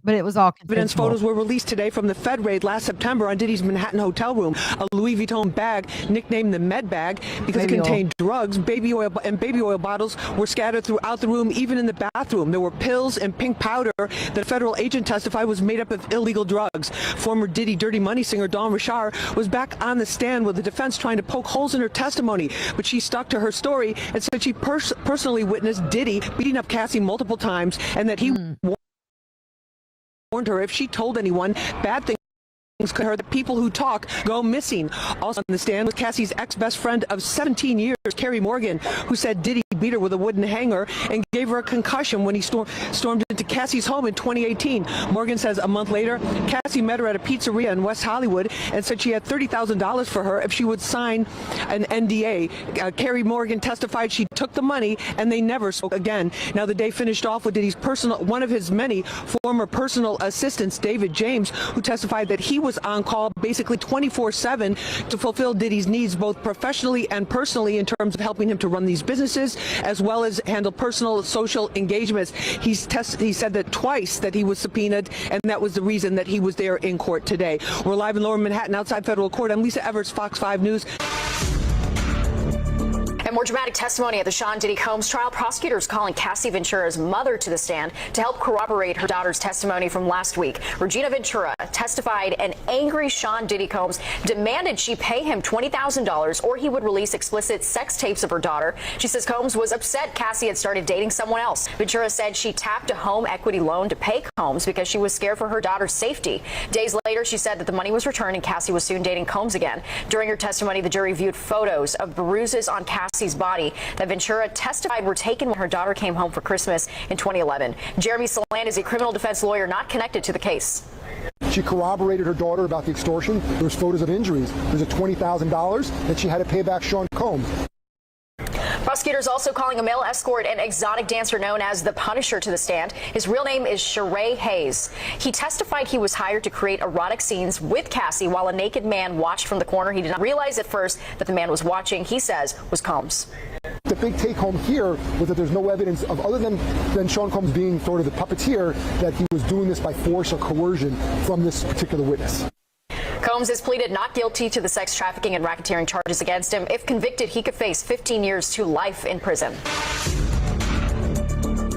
But it was all consensual. Evidence photos were released today from the Fed raid last September on Diddy's Manhattan hotel room. A Louis Vuitton bag, nicknamed the Med Bag because it contained drugs, baby oil, and baby oil bottles were scattered throughout the room, even in the bathroom. There were pills and pink powder that a federal agent testified was made up of illegal drugs. Former Diddy Dirty Money singer Dawn Richard was back on the stand with the defense trying to poke holes in her testimony, but she stuck to her story and said she personally witnessed Diddy beating up Cassie multiple times and that he warned her if she told anyone bad things could her, the people who talk go missing. Also on the stand was Cassie's ex-best friend of 17 years, Carrie Morgan, who said Diddy beat her with a wooden hanger and gave her a concussion when he stormed into Cassie's home in 2018. Morgan says a month later, Cassie met her at a pizzeria in West Hollywood and said she had $30,000 for her if she would sign an NDA. Carrie Morgan testified she took the money and they never spoke again. Now the day finished off with Diddy's one of his many former personal assistants, David James, who testified that he was on call basically 24/7 to fulfill Diddy's needs both professionally and personally in terms of helping him to run these businesses as well as handle personal social engagements. He said that twice that he was subpoenaed and that was the reason that he was there in court today. We're live in Lower Manhattan outside federal court. I'm Lisa Everett, Fox 5 News. And more dramatic testimony at the Sean Diddy Combs trial. Prosecutors calling Cassie Ventura's mother to the stand to help corroborate her daughter's testimony from last week. Regina Ventura testified an angry Sean Diddy Combs demanded she pay him $20,000 or he would release explicit sex tapes of her daughter. She says Combs was upset Cassie had started dating someone else. Ventura said she tapped a home equity loan to pay Combs because she was scared for her daughter's safety. Days later, she said that the money was returned and Cassie was soon dating Combs again. During her testimony, the jury viewed photos of bruises on Cassie's body that Ventura testified were taken when her daughter came home for Christmas in 2011. Jeremy Salan is a criminal defense lawyer not connected to the case. She corroborated her daughter about the extortion. There's photos of injuries. There's a $20,000 that she had to pay back Sean Combs. Prosecutors also calling a male escort and exotic dancer known as the Punisher to the stand. His real name is Sheree Hayes. He testified he was hired to create erotic scenes with Cassie while a naked man watched from the corner. He did not realize at first that the man was watching, he says, was Combs. The big take home here was that there's no evidence of, other than Sean Combs being sort of the puppeteer, that he was doing this by force or coercion from this particular witness. Combs has pleaded not guilty to the sex trafficking and racketeering charges against him. If convicted, he could face 15 years to life in prison.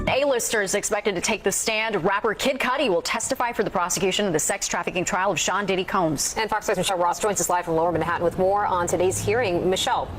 A-listers expected to take the stand. Rapper Kid Cudi will testify for the prosecution of the sex trafficking trial of Sean Diddy Combs. And Fox 5's Michelle Ross joins us live from Lower Manhattan with more on today's hearing. Michelle.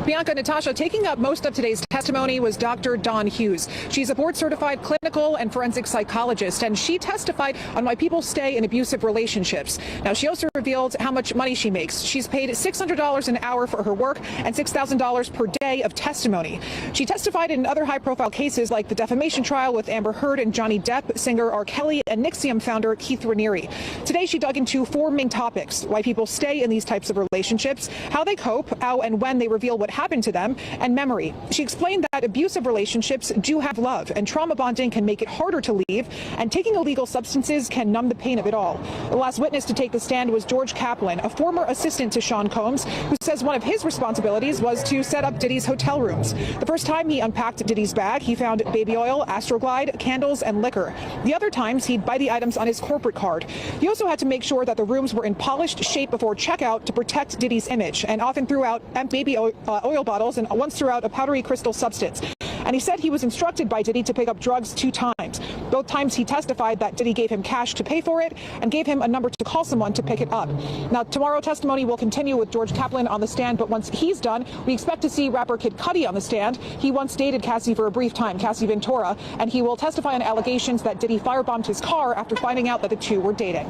Bianca, Natasha, taking up most of today's testimony was Dr. Dawn Hughes. She's a board-certified clinical and forensic psychologist, and she testified on why people stay in abusive relationships. Now, she also revealed how much money she makes. She's paid $600 an hour for her work and $6,000 per day of testimony. She testified in other high-profile cases like the defamation trial with Amber Heard and Johnny Depp, singer R. Kelly, and NXIVM founder Keith Raniere. Today, she dug into 4 main topics: why people stay in these types of relationships, how they cope, how and when they reveal what happened to them, and memory. She explained that abusive relationships do have love, and trauma bonding can make it harder to leave, and taking illegal substances can numb the pain of it all. The last witness to take the stand was George Kaplan, a former assistant to Sean Combs, who says one of his responsibilities was to set up Diddy's hotel rooms. The first time he unpacked Diddy's bag, he found baby oil, Astroglide, candles, and liquor. The other times, he'd buy the items on his corporate card. He also had to make sure that the rooms were in polished shape before checkout to protect Diddy's image, and often threw out baby oil bottles and once threw out a powdery crystal substance. And he said he was instructed by Diddy to pick up drugs 2 times. Both times he testified that Diddy gave him cash to pay for it and gave him a number to call someone to pick it up. Now, tomorrow testimony will continue with George Kaplan on the stand, but once he's done, we expect to see rapper Kid Cudi on the stand. He once dated Cassie for a brief time, Cassie Ventura, and he will testify on allegations that Diddy firebombed his car after finding out that the two were dating.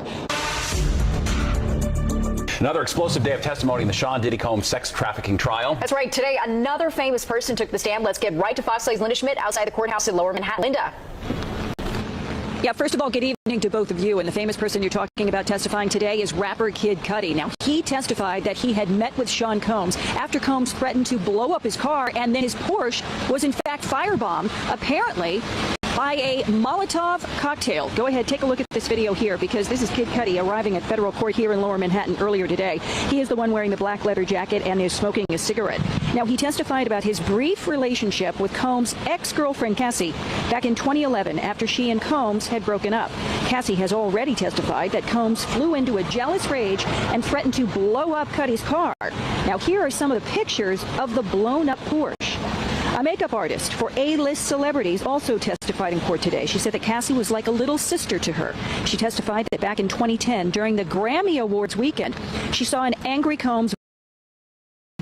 Another explosive day of testimony in the Sean Diddy Combs sex trafficking trial. That's right. Today, another famous person took the stand. Let's get right to Fox 5's Linda Schmidt outside the courthouse in Lower Manhattan. Linda. Yeah, first of all, good evening to both of you. And the famous person you're talking about testifying today is rapper Kid Cudi. Now, he testified that he had met with Sean Combs after Combs threatened to blow up his car, and then his Porsche was in fact firebombed, apparently by a Molotov cocktail. Go ahead, take a look at this video here, because this is Kid Cudi arriving at federal court here in Lower Manhattan earlier today. He is the one wearing the black leather jacket and is smoking a cigarette. Now, he testified about his brief relationship with Combs' ex-girlfriend Cassie back in 2011 after she and Combs had broken up. Cassie has already testified that Combs flew into a jealous rage and threatened to blow up Cudi's car. Now, here are some of the pictures of the blown up Porsche. A makeup artist for A-list celebrities also testified in court today. She said that Cassie was like a little sister to her. She testified that back in 2010, during the Grammy Awards weekend, she saw an angry Combs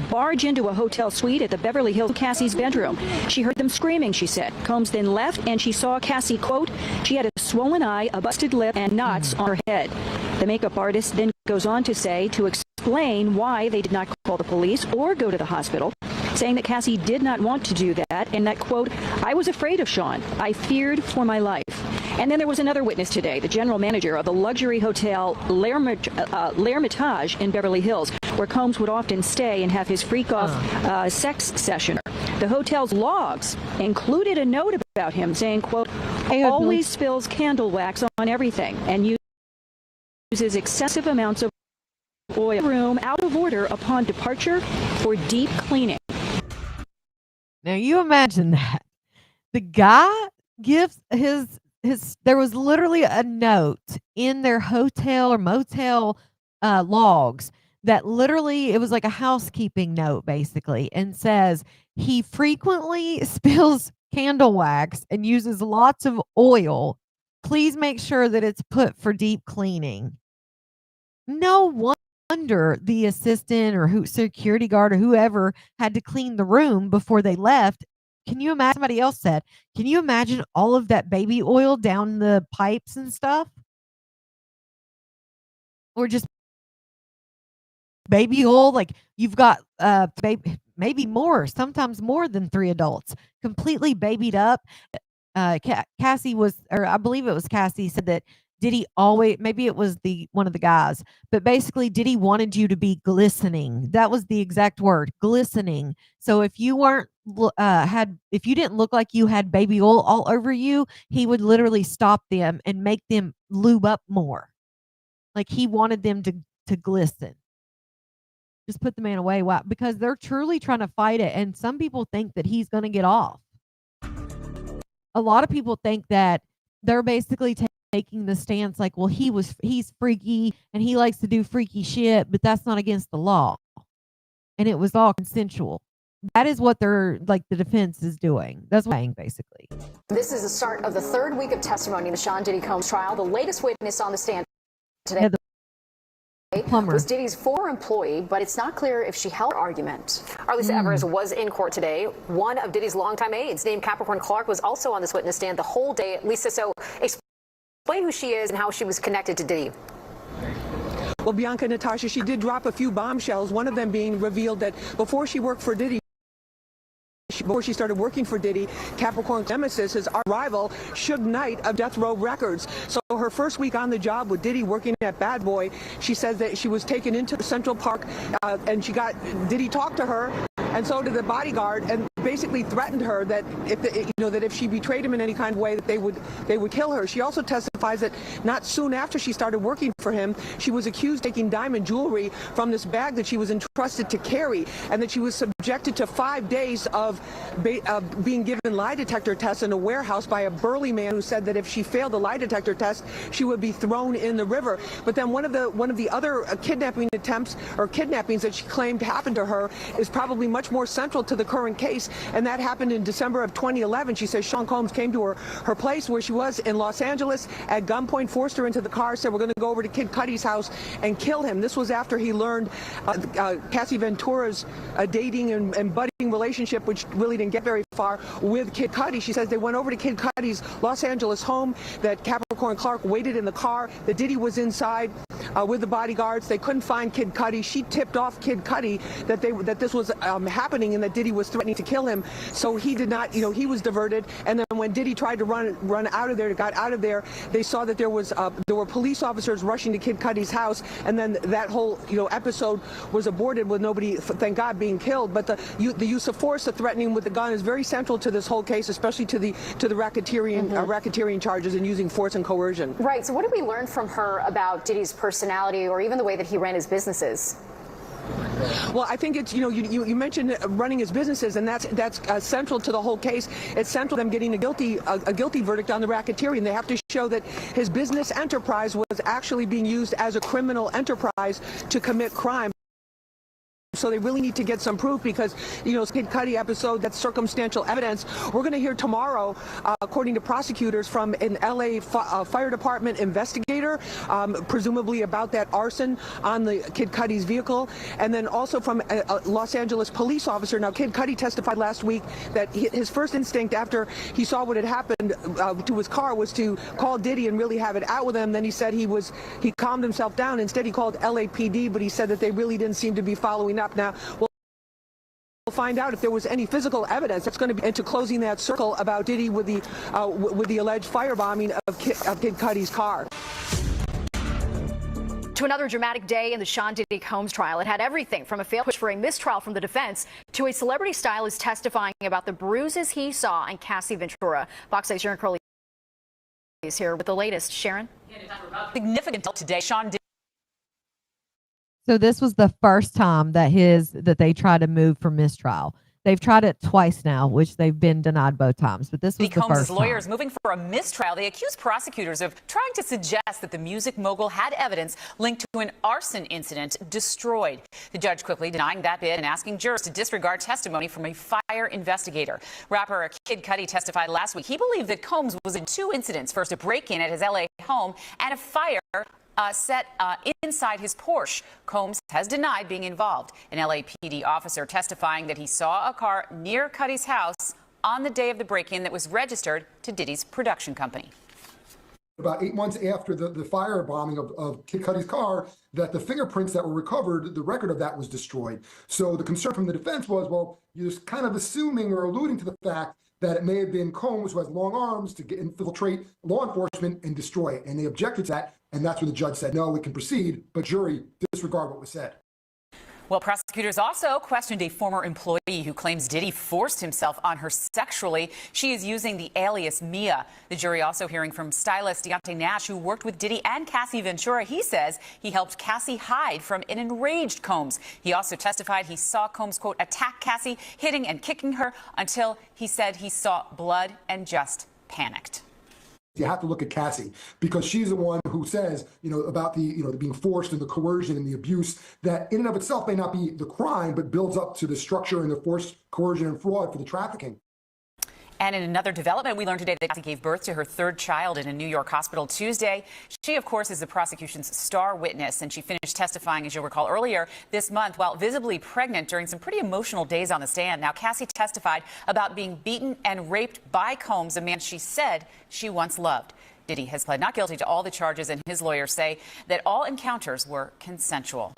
barge into a hotel suite at the Beverly Hills Cassie's bedroom. She heard them screaming, she said. Combs then left, and she saw Cassie, quote, she had a swollen eye, a busted lip, and knots on her head. The makeup artist then goes on to say, to explain why they did not call the police or go to the hospital, saying that Cassie did not want to do that, and that, quote, I was afraid of Sean. I feared for my life. And then there was another witness today, the general manager of the luxury hotel L'Ermitage in Beverly Hills, where Combs would often stay and have his freak-off sex session. The hotel's logs included a note about him saying, quote, always spills candle wax on everything and uses excessive amounts of oil. Room out of order upon departure for deep cleaning. Now you imagine that. The guy gives his there was literally a note in their hotel or motel logs that literally, it was like a housekeeping note basically, and says he frequently spills candle wax and uses lots of oil. Please make sure that it's put for deep cleaning. No wonder the assistant or security guard or whoever had to clean the room before they left. Can you imagine? Somebody else said, can you imagine all of that baby oil down the pipes and stuff? Or just baby oil, like you've got maybe more, sometimes more than 3 adults, completely babied up. Cassie was, or I believe it was Cassie, said that Diddy always, maybe it was one of the guys, but basically Diddy wanted you to be glistening. That was the exact word, glistening. So if you weren't if you didn't look like you had baby oil all over you, he would literally stop them and make them lube up more. Like he wanted them to glisten. Just put the man away. Why? Because they're truly trying to fight it. And some people think that he's going to get off. A lot of people think that they're basically taking the stance like, well, he's freaky and he likes to do freaky shit, but that's not against the law. And it was all consensual. That is what they're like, the defense is doing. That's what I'm saying, basically. This is the start of the third week of testimony in the Sean Diddy Combs trial. The latest witness on the stand today was Diddy's former employee, but it's not clear if she held her argument. Arlisa Evers was in court today. One of Diddy's longtime aides, named Capricorn Clark, was also on this witness stand the whole day. Lisa, so explain who she is and how she was connected to Diddy. Well, Bianca, Natasha, she did drop a few bombshells, one of them being revealed that before she worked for Diddy, before she started working for Diddy, Capricorn's nemesis, his rival, Suge Knight of Death Row Records. So her first week on the job with Diddy working at Bad Boy, she says that she was taken into Central Park and Diddy talked to her, and so did the bodyguard, and basically threatened her that if she betrayed him in any kind of way, that they would kill her. She also testifies that not soon after she started working for him, she was accused of taking diamond jewelry from this bag that she was entrusted to carry, and that she was subjected to 5 days of being given lie detector tests in a warehouse by a burly man who said that if she failed the lie detector test, she would be thrown in the river. But then one of the other kidnapping attempts or kidnappings that she claimed happened to her is probably much more central to the current case, and that happened in December of 2011. She says Sean Combs came to her place where she was in Los Angeles at gunpoint, forced her into the car, said, we're going to go over to Kid Cudi's house and kill him. This was after he learned Cassie Ventura's dating and budding relationship, which really didn't get very far, with Kid Cudi. She says they went over to Kid Cudi's Los Angeles home, that Capricorn Clark waited in the car, that Diddy was inside with the bodyguards. They couldn't find Kid Cudi. She tipped off Kid Cudi that this was happening and that Diddy was threatening to kill him. So he did not, he was diverted. And then when Diddy tried to run out of there, got out of there, they saw that there were police officers rushing to Kid Cudi's house, and then that whole episode was aborted with nobody, thank God, being killed. But the use of force, the threatening with the gun, is very central to this whole case, especially to the racketeering charges and using force and coercion. Right. So what did we learn from her about Diddy's personality, or even the way that he ran his businesses? Well, I think it's, you mentioned running his businesses, and that's central to the whole case. It's central to them getting a guilty verdict on the racketeering. They have to show that his business enterprise was actually being used as a criminal enterprise to commit crime. So they really need to get some proof, because, Kid Cudi episode, that's circumstantial evidence. We're going to hear tomorrow, according to prosecutors, from an LA fire department investigator, presumably about that arson on the Kid Cudi's vehicle, and then also from a Los Angeles police officer. Now, Kid Cudi testified last week that his first instinct after he saw what had happened to his car was to call Diddy and really have it out with him. Then he said he calmed himself down. Instead, he called LAPD, but he said that they really didn't seem to be following up. Now, we'll find out if there was any physical evidence that's going to be into closing that circle about Diddy with the alleged firebombing of Kid Cudi's car. To another dramatic day in the Sean Diddy Combs trial. It had everything from a failed push for a mistrial from the defense to a celebrity stylist testifying about the bruises he saw on Cassie Ventura. Fox 8's Sharon Crowley is here with the latest. Sharon? Significant today. Sean Diddy. So this was the first time that they tried to move for mistrial. They've tried it twice now, which they've been denied both times. But this was the first time. Lawyers moving for a mistrial. They accuse prosecutors of trying to suggest that the music mogul had evidence linked to an arson incident destroyed. The judge quickly denying that bid and asking jurors to disregard testimony from a fire investigator. Rapper Kid Cudi testified last week. He believed that Combs was in two incidents: first a break-in at his LA home and a fire set inside his Porsche. Combs has denied being involved. An LAPD officer testifying that he saw a car near Cudi's house on the day of the break-in that was registered to Diddy's production company. About 8 months after the firebombing of Kid Cudi's car, that the fingerprints that were recovered, the record of that was destroyed. So the concern from the defense was, well, you're just kind of assuming or alluding to the fact that it may have been Combs, who has long arms, to infiltrate law enforcement and destroy it. And they objected to that, and that's when the judge said, no, we can proceed, but jury, disregard what was said. Well, prosecutors also questioned a former employee who claims Diddy forced himself on her sexually. She is using the alias Mia. The jury also hearing from stylist Deontay Nash, who worked with Diddy and Cassie Ventura. He says he helped Cassie hide from an enraged Combs. He also testified he saw Combs, quote, attack Cassie, hitting and kicking her until he said he saw blood and just panicked. You have to look at Cassie because she's the one who says, about the being forced and the coercion and the abuse that in and of itself may not be the crime, but builds up to the structure and the force, coercion, and fraud for the trafficking. And in another development, we learned today that Cassie gave birth to her third child in a New York hospital Tuesday. She, of course, is the prosecution's star witness, and she finished testifying, as you'll recall, earlier this month while visibly pregnant during some pretty emotional days on the stand. Now, Cassie testified about being beaten and raped by Combs, a man she said she once loved. Diddy has pled not guilty to all the charges, and his lawyers say that all encounters were consensual.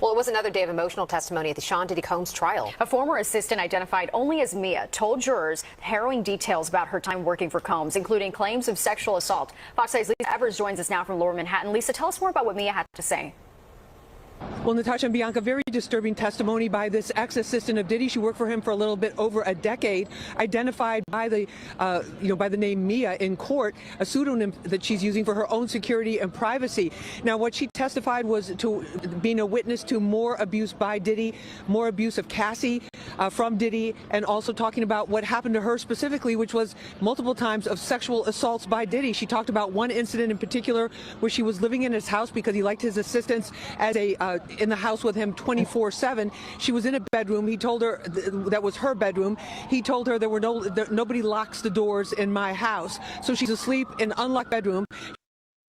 Well, it was another day of emotional testimony at the Sean Diddy Combs trial. A former assistant identified only as Mia told jurors harrowing details about her time working for Combs, including claims of sexual assault. Fox 8's Lisa Evers joins us now from Lower Manhattan. Lisa, tell us more about what Mia had to say. Well, Natasha and Bianca, very disturbing testimony by this ex-assistant of Diddy. She worked for him for a little bit over a decade, identified by the, by the name Mia in court, a pseudonym that she's using for her own security and privacy. Now, what she testified was to being a witness to more abuse by Diddy, more abuse of Cassie from Diddy, and also talking about what happened to her specifically, which was multiple times of sexual assaults by Diddy. She talked about one incident in particular where she was living in his house because he liked his assistants as in the house with him 24/7. She was in a bedroom. He told her that was her bedroom. He told her nobody locks the doors in my house. So she's asleep in an unlocked bedroom.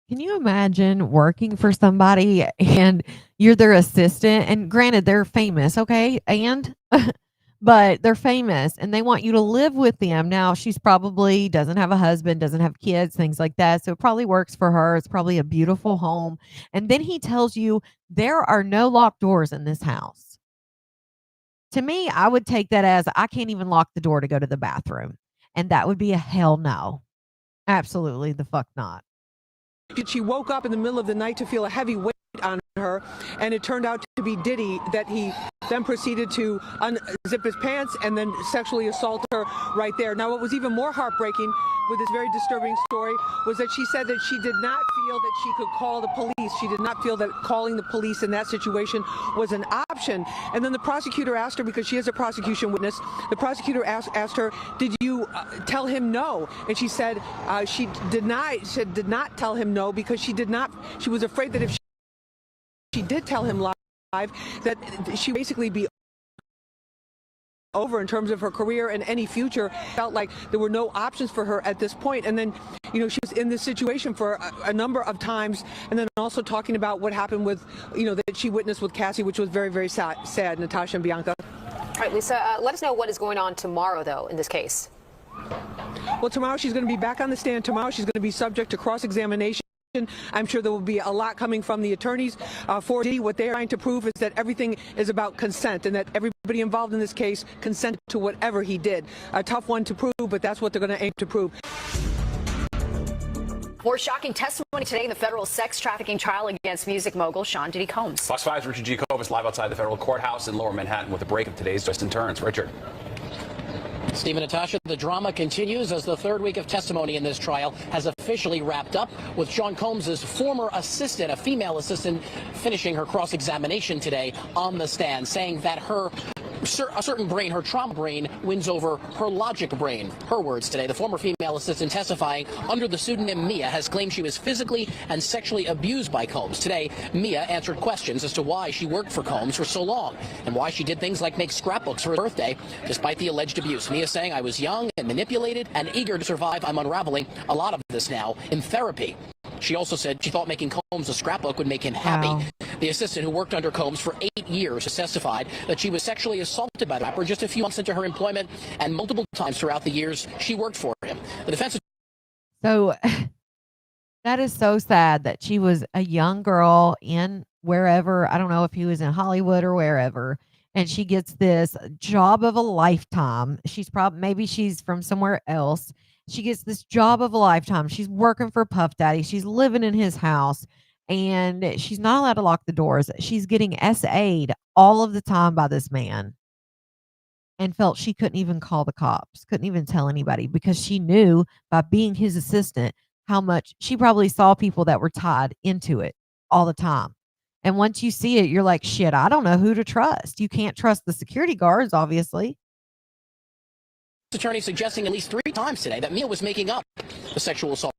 Can you imagine working for somebody and you're their assistant? And granted, they're famous, okay? But they're famous and they want you to live with them. Now, she's probably doesn't have a husband, doesn't have kids, things like that. So it probably works for her. It's probably a beautiful home. And then he tells you there are no locked doors in this house. To me, I would take that as I can't even lock the door to go to the bathroom. And that would be a hell no. Absolutely the fuck not. She woke up in the middle of the night to feel a heavy weight on her, and it turned out to be Diddy, that he then proceeded to unzip his pants and then sexually assault her right there. Now, what was even more heartbreaking with this very disturbing story was that she said that she did not feel that she could call the police. She did not feel that calling the police in that situation was an option. And then the prosecutor asked her, because she is a prosecution witness, the prosecutor asked her, did you tell him no? And she said she did not tell him no because she was afraid that if she did tell him live, that she basically be over in terms of her career and any future. Felt like there were no options for her at this point. And then, she was in this situation for a number of times. And then also talking about what happened with, that she witnessed with Cassie, which was very, very sad, Natasha and Bianca. All right, Lisa, let us know what is going on tomorrow, though, in this case. Well, tomorrow she's going to be back on the stand. Tomorrow she's going to be subject to cross-examination. I'm sure there will be a lot coming from the attorneys for Diddy. What they're trying to prove is that everything is about consent and that everybody involved in this case consented to whatever he did. A tough one to prove, but that's what they're going to aim to prove. More shocking testimony today in the federal sex trafficking trial against music mogul Sean Diddy Combs. Fox 5's Richard G. Kovas live outside the federal courthouse in Lower Manhattan with a break of today's Twists and Turns. Richard. Steve and Natasha, the drama continues as the third week of testimony in this trial has officially wrapped up, with Sean Combs' former assistant, a female assistant, finishing her cross-examination today on the stand, saying that a certain brain, her trauma brain, wins over her logic brain. Her words today. The former female assistant testifying under the pseudonym Mia has claimed she was physically and sexually abused by Combs. Today, Mia answered questions as to why she worked for Combs for so long and why she did things like make scrapbooks for her birthday despite the alleged abuse. Mia saying, I was young and manipulated and eager to survive. I'm unraveling a lot of this now in therapy. She also said she thought making Combs a scrapbook would make him happy. Wow. The assistant, who worked under Combs for 8 years, has testified that she was sexually assaulted by the rapper just a few months into her employment and multiple times throughout the years she worked for him. The defense. So that is so sad that she was a young girl in wherever. I don't know if he was in Hollywood or wherever. And she gets this job of a lifetime. Maybe she's from somewhere else. She gets this job of a lifetime. She's working for Puff Daddy. She's living in his house. and she's not allowed to lock the doors. She's getting SA'd all of the time by this man, and felt she couldn't even call the cops, couldn't even tell anybody, because she knew by being his assistant how much she probably saw people that were tied into it all the time. And once you see it, you're like, shit, I don't know who to trust. You can't trust the security guards, obviously. Attorney suggesting at least 3 times today that Mia was making up the sexual assault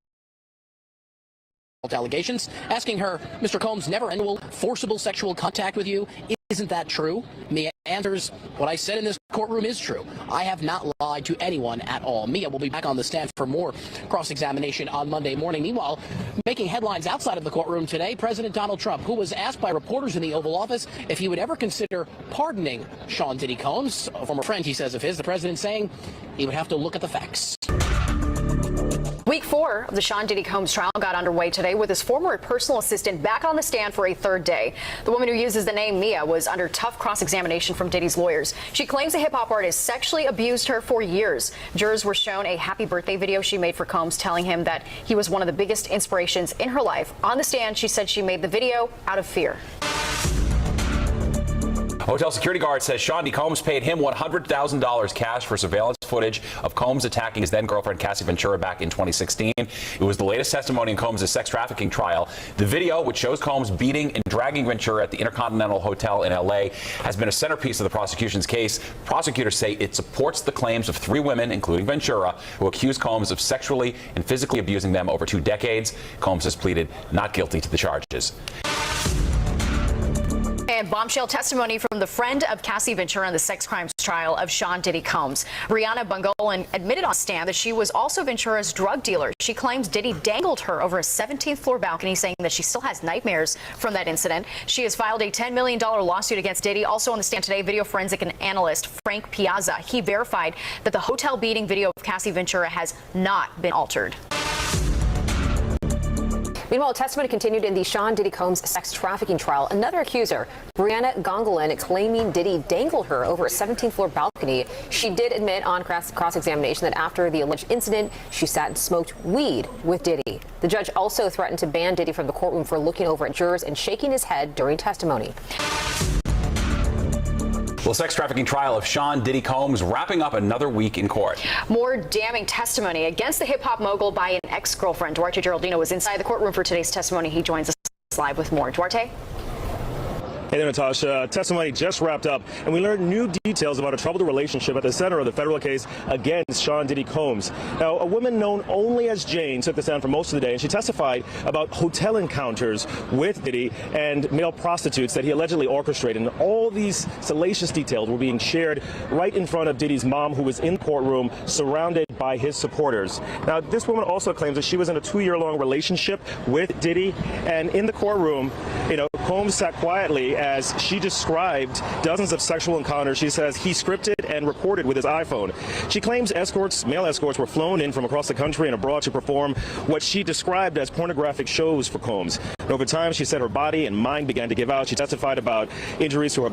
allegations, asking her, Mr. Combs never ended forcible sexual contact with you. Isn't that true? Mia answers, what I said in this courtroom is true. I have not lied to anyone at all. Mia will be back on the stand for more cross-examination on Monday morning. Meanwhile, making headlines outside of the courtroom today, President Donald Trump, who was asked by reporters in the Oval Office if he would ever consider pardoning Sean Diddy Combs, a former friend, he says, of his, the president saying he would have to look at the facts. Week 4 of the Sean Diddy Combs trial got underway today with his former personal assistant back on the stand for a 3rd day. The woman who uses the name Mia was under tough cross-examination from Diddy's lawyers. She claims the hip-hop artist sexually abused her for years. Jurors were shown a happy birthday video she made for Combs, telling him that he was one of the biggest inspirations in her life. On the stand, she said she made the video out of fear. Hotel security guard says Sean D. Combs paid him $100,000 cash for surveillance footage of Combs attacking his then-girlfriend Cassie Ventura back in 2016. It was the latest testimony in Combs' sex trafficking trial. The video, which shows Combs beating and dragging Ventura at the Intercontinental Hotel in L.A., has been a centerpiece of the prosecution's case. Prosecutors say it supports the claims of 3 women, including Ventura, who accused Combs of sexually and physically abusing them over 2 decades. Combs has pleaded not guilty to the charges. And bombshell testimony from the friend of Cassie Ventura in the sex crimes trial of Sean Diddy Combs. Brianna Bungolan admitted on stand that she was also Ventura's drug dealer. She claims Diddy dangled her over a 17th floor balcony, saying that she still has nightmares from that incident. She has filed a $10 million lawsuit against Diddy. Also on the stand today, video forensic and analyst Frank Piazza. He verified that the hotel beating video of Cassie Ventura has not been altered. Meanwhile, testimony continued in the Sean Diddy Combs sex trafficking trial. Another accuser, Brianna Bungolan, claiming Diddy dangled her over a 17th floor balcony. She did admit on cross-examination that after the alleged incident, she sat and smoked weed with Diddy. The judge also threatened to ban Diddy from the courtroom for looking over at jurors and shaking his head during testimony. Well, the sex trafficking trial of Sean Diddy Combs wrapping up another week in court. More damning testimony against the hip-hop mogul by an ex-girlfriend. Duarte Geraldino was inside the courtroom for today's testimony. He joins us live with more. Duarte? Hey there, Natasha. Testimony just wrapped up, and we learned new details about a troubled relationship at the center of the federal case against Sean Diddy Combs. Now, a woman known only as Jane took the stand for most of the day, and she testified about hotel encounters with Diddy and male prostitutes that he allegedly orchestrated. And all these salacious details were being shared right in front of Diddy's mom, who was in the courtroom, surrounded by his supporters. Now, this woman also claims that she was in a 2-year-long relationship with Diddy, and in the courtroom, Combs sat quietly as she described dozens of sexual encounters. She says he scripted and recorded with his iPhone. She claims male escorts were flown in from across the country and abroad to perform what she described as pornographic shows for Combs. And over time, she said her body and mind began to give out. She testified about injuries to her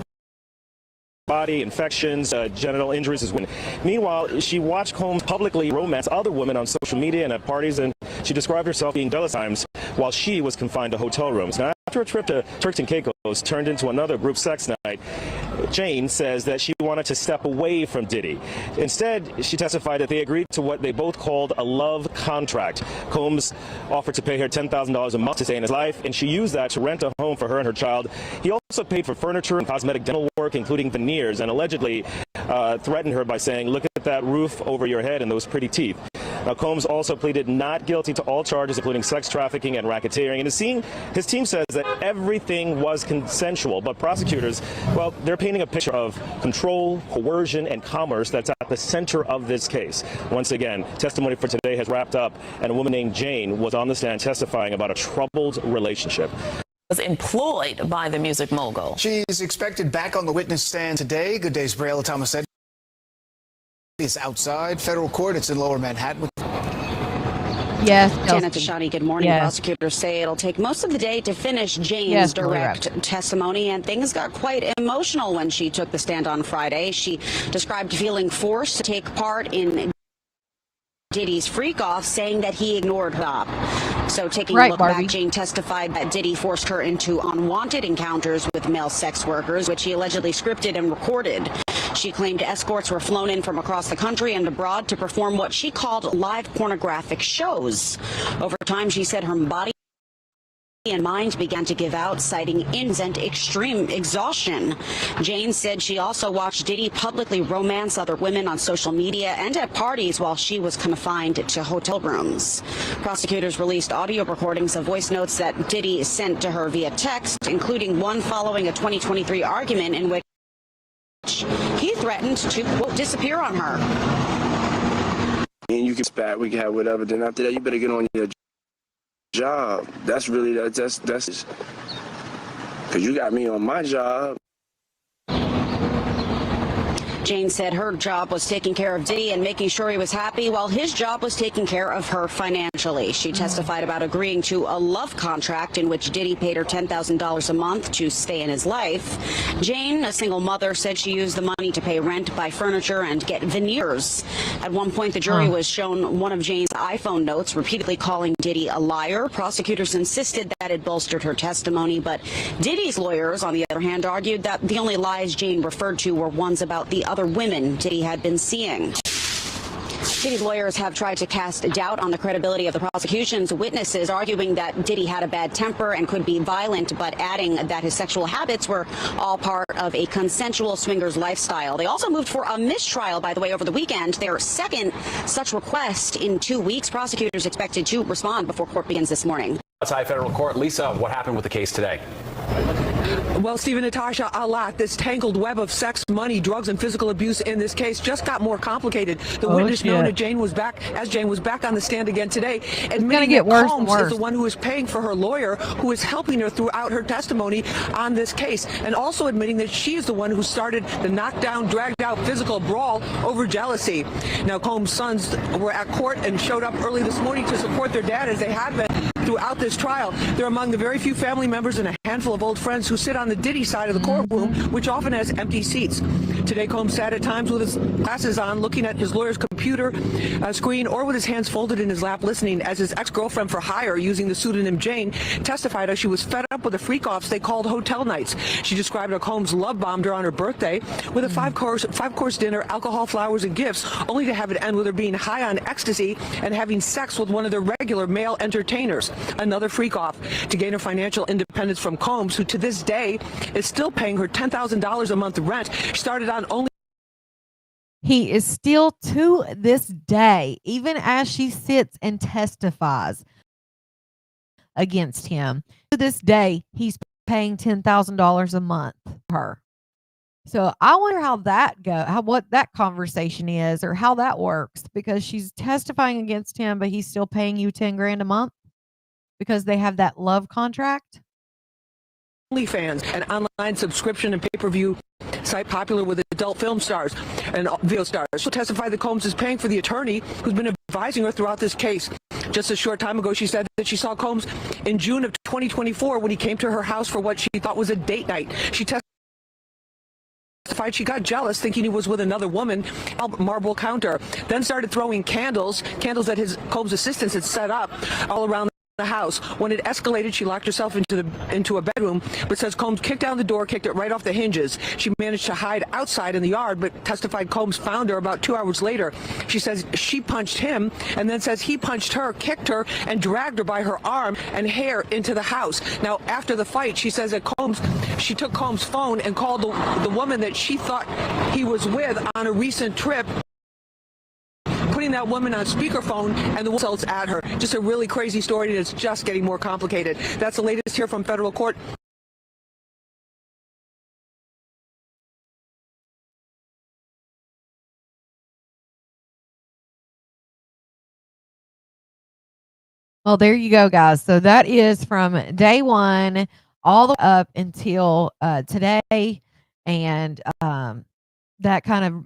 body, infections, genital injuries as well. Meanwhile, she watched Combs publicly romance other women on social media and at parties, and she described herself being jealous times while she was confined to hotel rooms. Now, after a trip to Turks and Caicos turned into another group sex night, Jane says that she wanted to step away from Diddy. Instead, she testified that they agreed to what they both called a love contract. Combs offered to pay her $10,000 a month to stay in his life, and she used that to rent a home for her and her child. He also paid for furniture and cosmetic dental work, including veneers, and allegedly threatened her by saying, "Look at that roof over your head and those pretty teeth." Now, Combs also pleaded not guilty to all charges, including sex trafficking and racketeering. And his team says that everything was consensual, but prosecutors, well, they're painting a picture of control, coercion, and commerce that's at the center of this case. Once again, testimony for today has wrapped up, and a woman named Jane was on the stand testifying about a troubled relationship. Was employed by the music mogul. She's expected back on the witness stand today. Good day's Briella Thomas is outside federal court. It's in Lower Manhattan. Yes, Janet Tashani, good morning. Yes. Prosecutors say it'll take most of the day to finish Jane's direct testimony, and things got quite emotional when she took the stand on Friday. She described feeling forced to take part in Diddy's freak-off, saying that he ignored her. So taking Right, a look Barbie. back, Jane testified that Diddy forced her into unwanted encounters with male sex workers, which he allegedly scripted and recorded. She claimed escorts were flown in from across the country and abroad to perform what she called live pornographic shows. Over time, she said her body and mind began to give out, citing and extreme exhaustion. Jane said she also watched Diddy publicly romance other women on social media and at parties while she was confined to hotel rooms. Prosecutors released audio recordings of voice notes that Diddy sent to her via text, including one following a 2023 argument in which he threatened to, quote, disappear on her. And you can spat, we can have whatever. Then after that, you better get on your job. That's really that's because you got me on my job. Jane said her job was taking care of Diddy and making sure he was happy, while his job was taking care of her financially. She testified about agreeing to a love contract in which Diddy paid her $10,000 a month to stay in his life. Jane, a single mother, said she used the money to pay rent, buy furniture, and get veneers. At one point, the jury was shown one of Jane's iPhone notes, repeatedly calling Diddy a liar. Prosecutors insisted that it bolstered her testimony, but Diddy's lawyers, on the other hand, argued that the only lies Jane referred to were ones about the other women Diddy had been seeing. Diddy's lawyers have tried to cast doubt on the credibility of the prosecution's witnesses, arguing that Diddy had a bad temper and could be violent, but adding that his sexual habits were all part of a consensual swingers lifestyle. They also moved for a mistrial, by the way, over the weekend, their second such request in 2 weeks. Prosecutors expected to respond before court begins this morning. Outside federal court, Lisa, what happened with the case today? Well, Stephen, Natasha, a lot. This tangled web of sex, money, drugs, and physical abuse in this case just got more complicated. The witness known as Jane was back on the stand again today, admitting get that worse Combs and worse. is the one who is paying for her lawyer, who is helping her throughout her testimony on this case, and also admitting that she is the one who started the knockdown, dragged out physical brawl over jealousy. Now, Combs' sons were at court and showed up early this morning to support their dad, as they had been throughout this trial. They're among the very few family members and a handful of old friends who sit on the Diddy side of the courtroom, which often has empty seats. Today, Combs sat at times with his glasses on, looking at his lawyer's computer screen, or with his hands folded in his lap, listening as his ex-girlfriend for hire, using the pseudonym Jane, testified how she was fed up with the freak-offs they called hotel nights. She described how Combs love-bombed her on her birthday with a five-course dinner, alcohol, flowers, and gifts, only to have it end with her being high on ecstasy and having sex with one of their regular male entertainers. Another freak-off. To gain her financial independence from Combs, who to this day is still paying her $10,000 a month rent. She started on only. He is still, to this day, even as she sits and testifies against him, to this day, he's paying $10,000 a month for her. So I wonder how that what that conversation is, or how that works, because she's testifying against him, but he's still paying you 10 grand a month because they have that love contract. OnlyFans, an online subscription and pay-per-view site popular with adult film stars and video stars. She'll testify that Combs is paying for the attorney who's been advising her throughout this case. Just a short time ago, she said that she saw Combs in June of 2024 when he came to her house for what she thought was a date night. She testified she got jealous, thinking he was with another woman, marble counter, then started throwing candles that his Combs assistants had set up all around the house. When it escalated, she locked herself into a bedroom, but says Combs kicked down the door, kicked it right off the hinges. She managed to hide outside in the yard, but testified Combs found her about 2 hours later. She says she punched him, and then says he punched her, kicked her, and dragged her by her arm and hair into the house. Now, after the fight, she says that she took Combs' phone and called the woman that she thought he was with on a recent trip, putting that woman on speakerphone, and the insults at her. Just a really crazy story, and it's just getting more complicated. That's the latest here from federal court. Well, there you go, guys. So that is from day one all the way up until today, and that kind of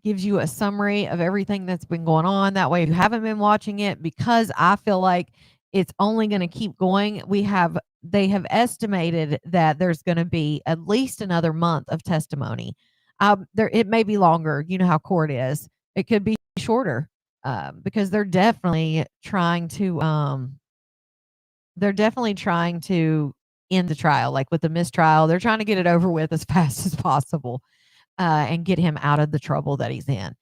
gives you a summary of everything that's been going on. That way, if you haven't been watching it, because I feel like it's only going to keep going. They have estimated that there's going to be at least another month of testimony. It may be longer. You know how court is. It could be shorter because they're definitely trying to they're definitely trying to end the trial, like with the mistrial. They're trying to get it over with as fast as possible, and get him out of the trouble that he's in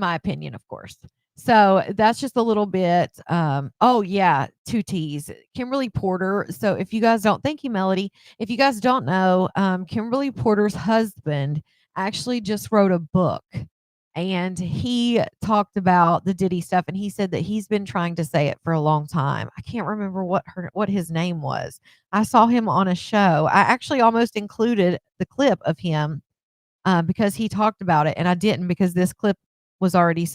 my opinion, of course. So that's just a little bit. Oh yeah, two T's. Kimberly Porter. So if you guys don't, thank you, Melody. If you guys don't know, Kimberly Porter's husband actually just wrote a book, and he talked about the Diddy stuff, and he said that he's been trying to say it for a long time. I can't remember what his name was. I saw him on a show. I actually almost included the clip of him because he talked about it, and I didn't because this clip was already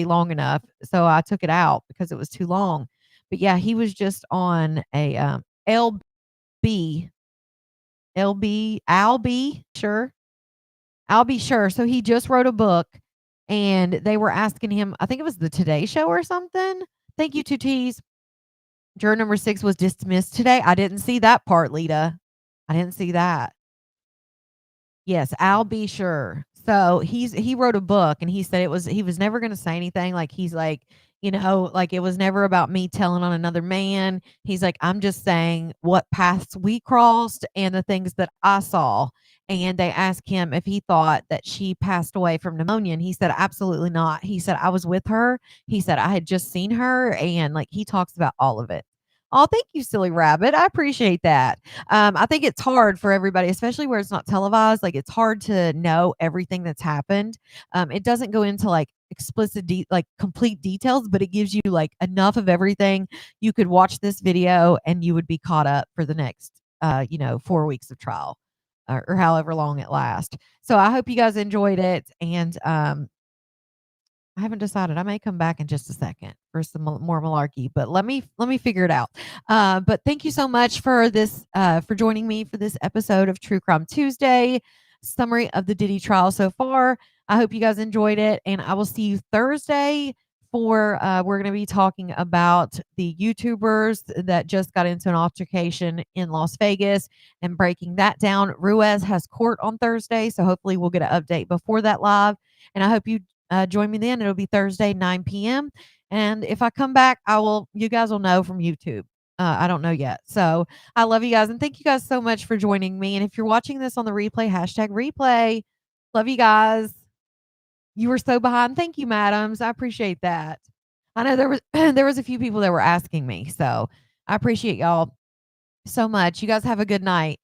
long enough, so I took it out because it was too long. But yeah, he was just on a LB I'll be sure. So he just wrote a book, and they were asking him, I think it was the Today Show or something. Thank you, two T's. Juror number 6 was dismissed today. I didn't see that part, Lita. I didn't see that. Yes, I'll be sure. So he wrote a book, and he said he was never going to say anything. Like, he's like, like it was never about me telling on another man. He's like, I'm just saying what paths we crossed and the things that I saw. And they asked him if he thought that she passed away from pneumonia, and he said absolutely not. He said I was with her. He said I had just seen her, and like he talks about all of it. Oh, thank you, Silly Rabbit. I appreciate that. I think it's hard for everybody, especially where it's not televised. Like, it's hard to know everything that's happened. It doesn't go into like explicit, like complete details, but it gives you like enough of everything. You could watch this video and you would be caught up for the next, 4 weeks of trial, or however long it lasts. So I hope you guys enjoyed it. And I haven't decided. I may come back in just a second for some more malarkey, but let me figure it out. But thank you so much for this, for joining me for this episode of True Crime Tuesday, summary of the Diddy trial so far. I hope you guys enjoyed it, and I will see you Thursday for, we're going to be talking about the YouTubers that just got into an altercation in Las Vegas and breaking that down. Ruiz has court on Thursday, so hopefully we'll get an update before that live, and I hope you join me then. It'll be Thursday, 9 p.m. And if I come back, you guys will know from YouTube. I don't know yet. So I love you guys. And thank you guys so much for joining me. And if you're watching this on the replay, #replay. Love you guys. You were so behind. Thank you, madams. I appreciate that. I know there was a few people that were asking me. So I appreciate y'all so much. You guys have a good night.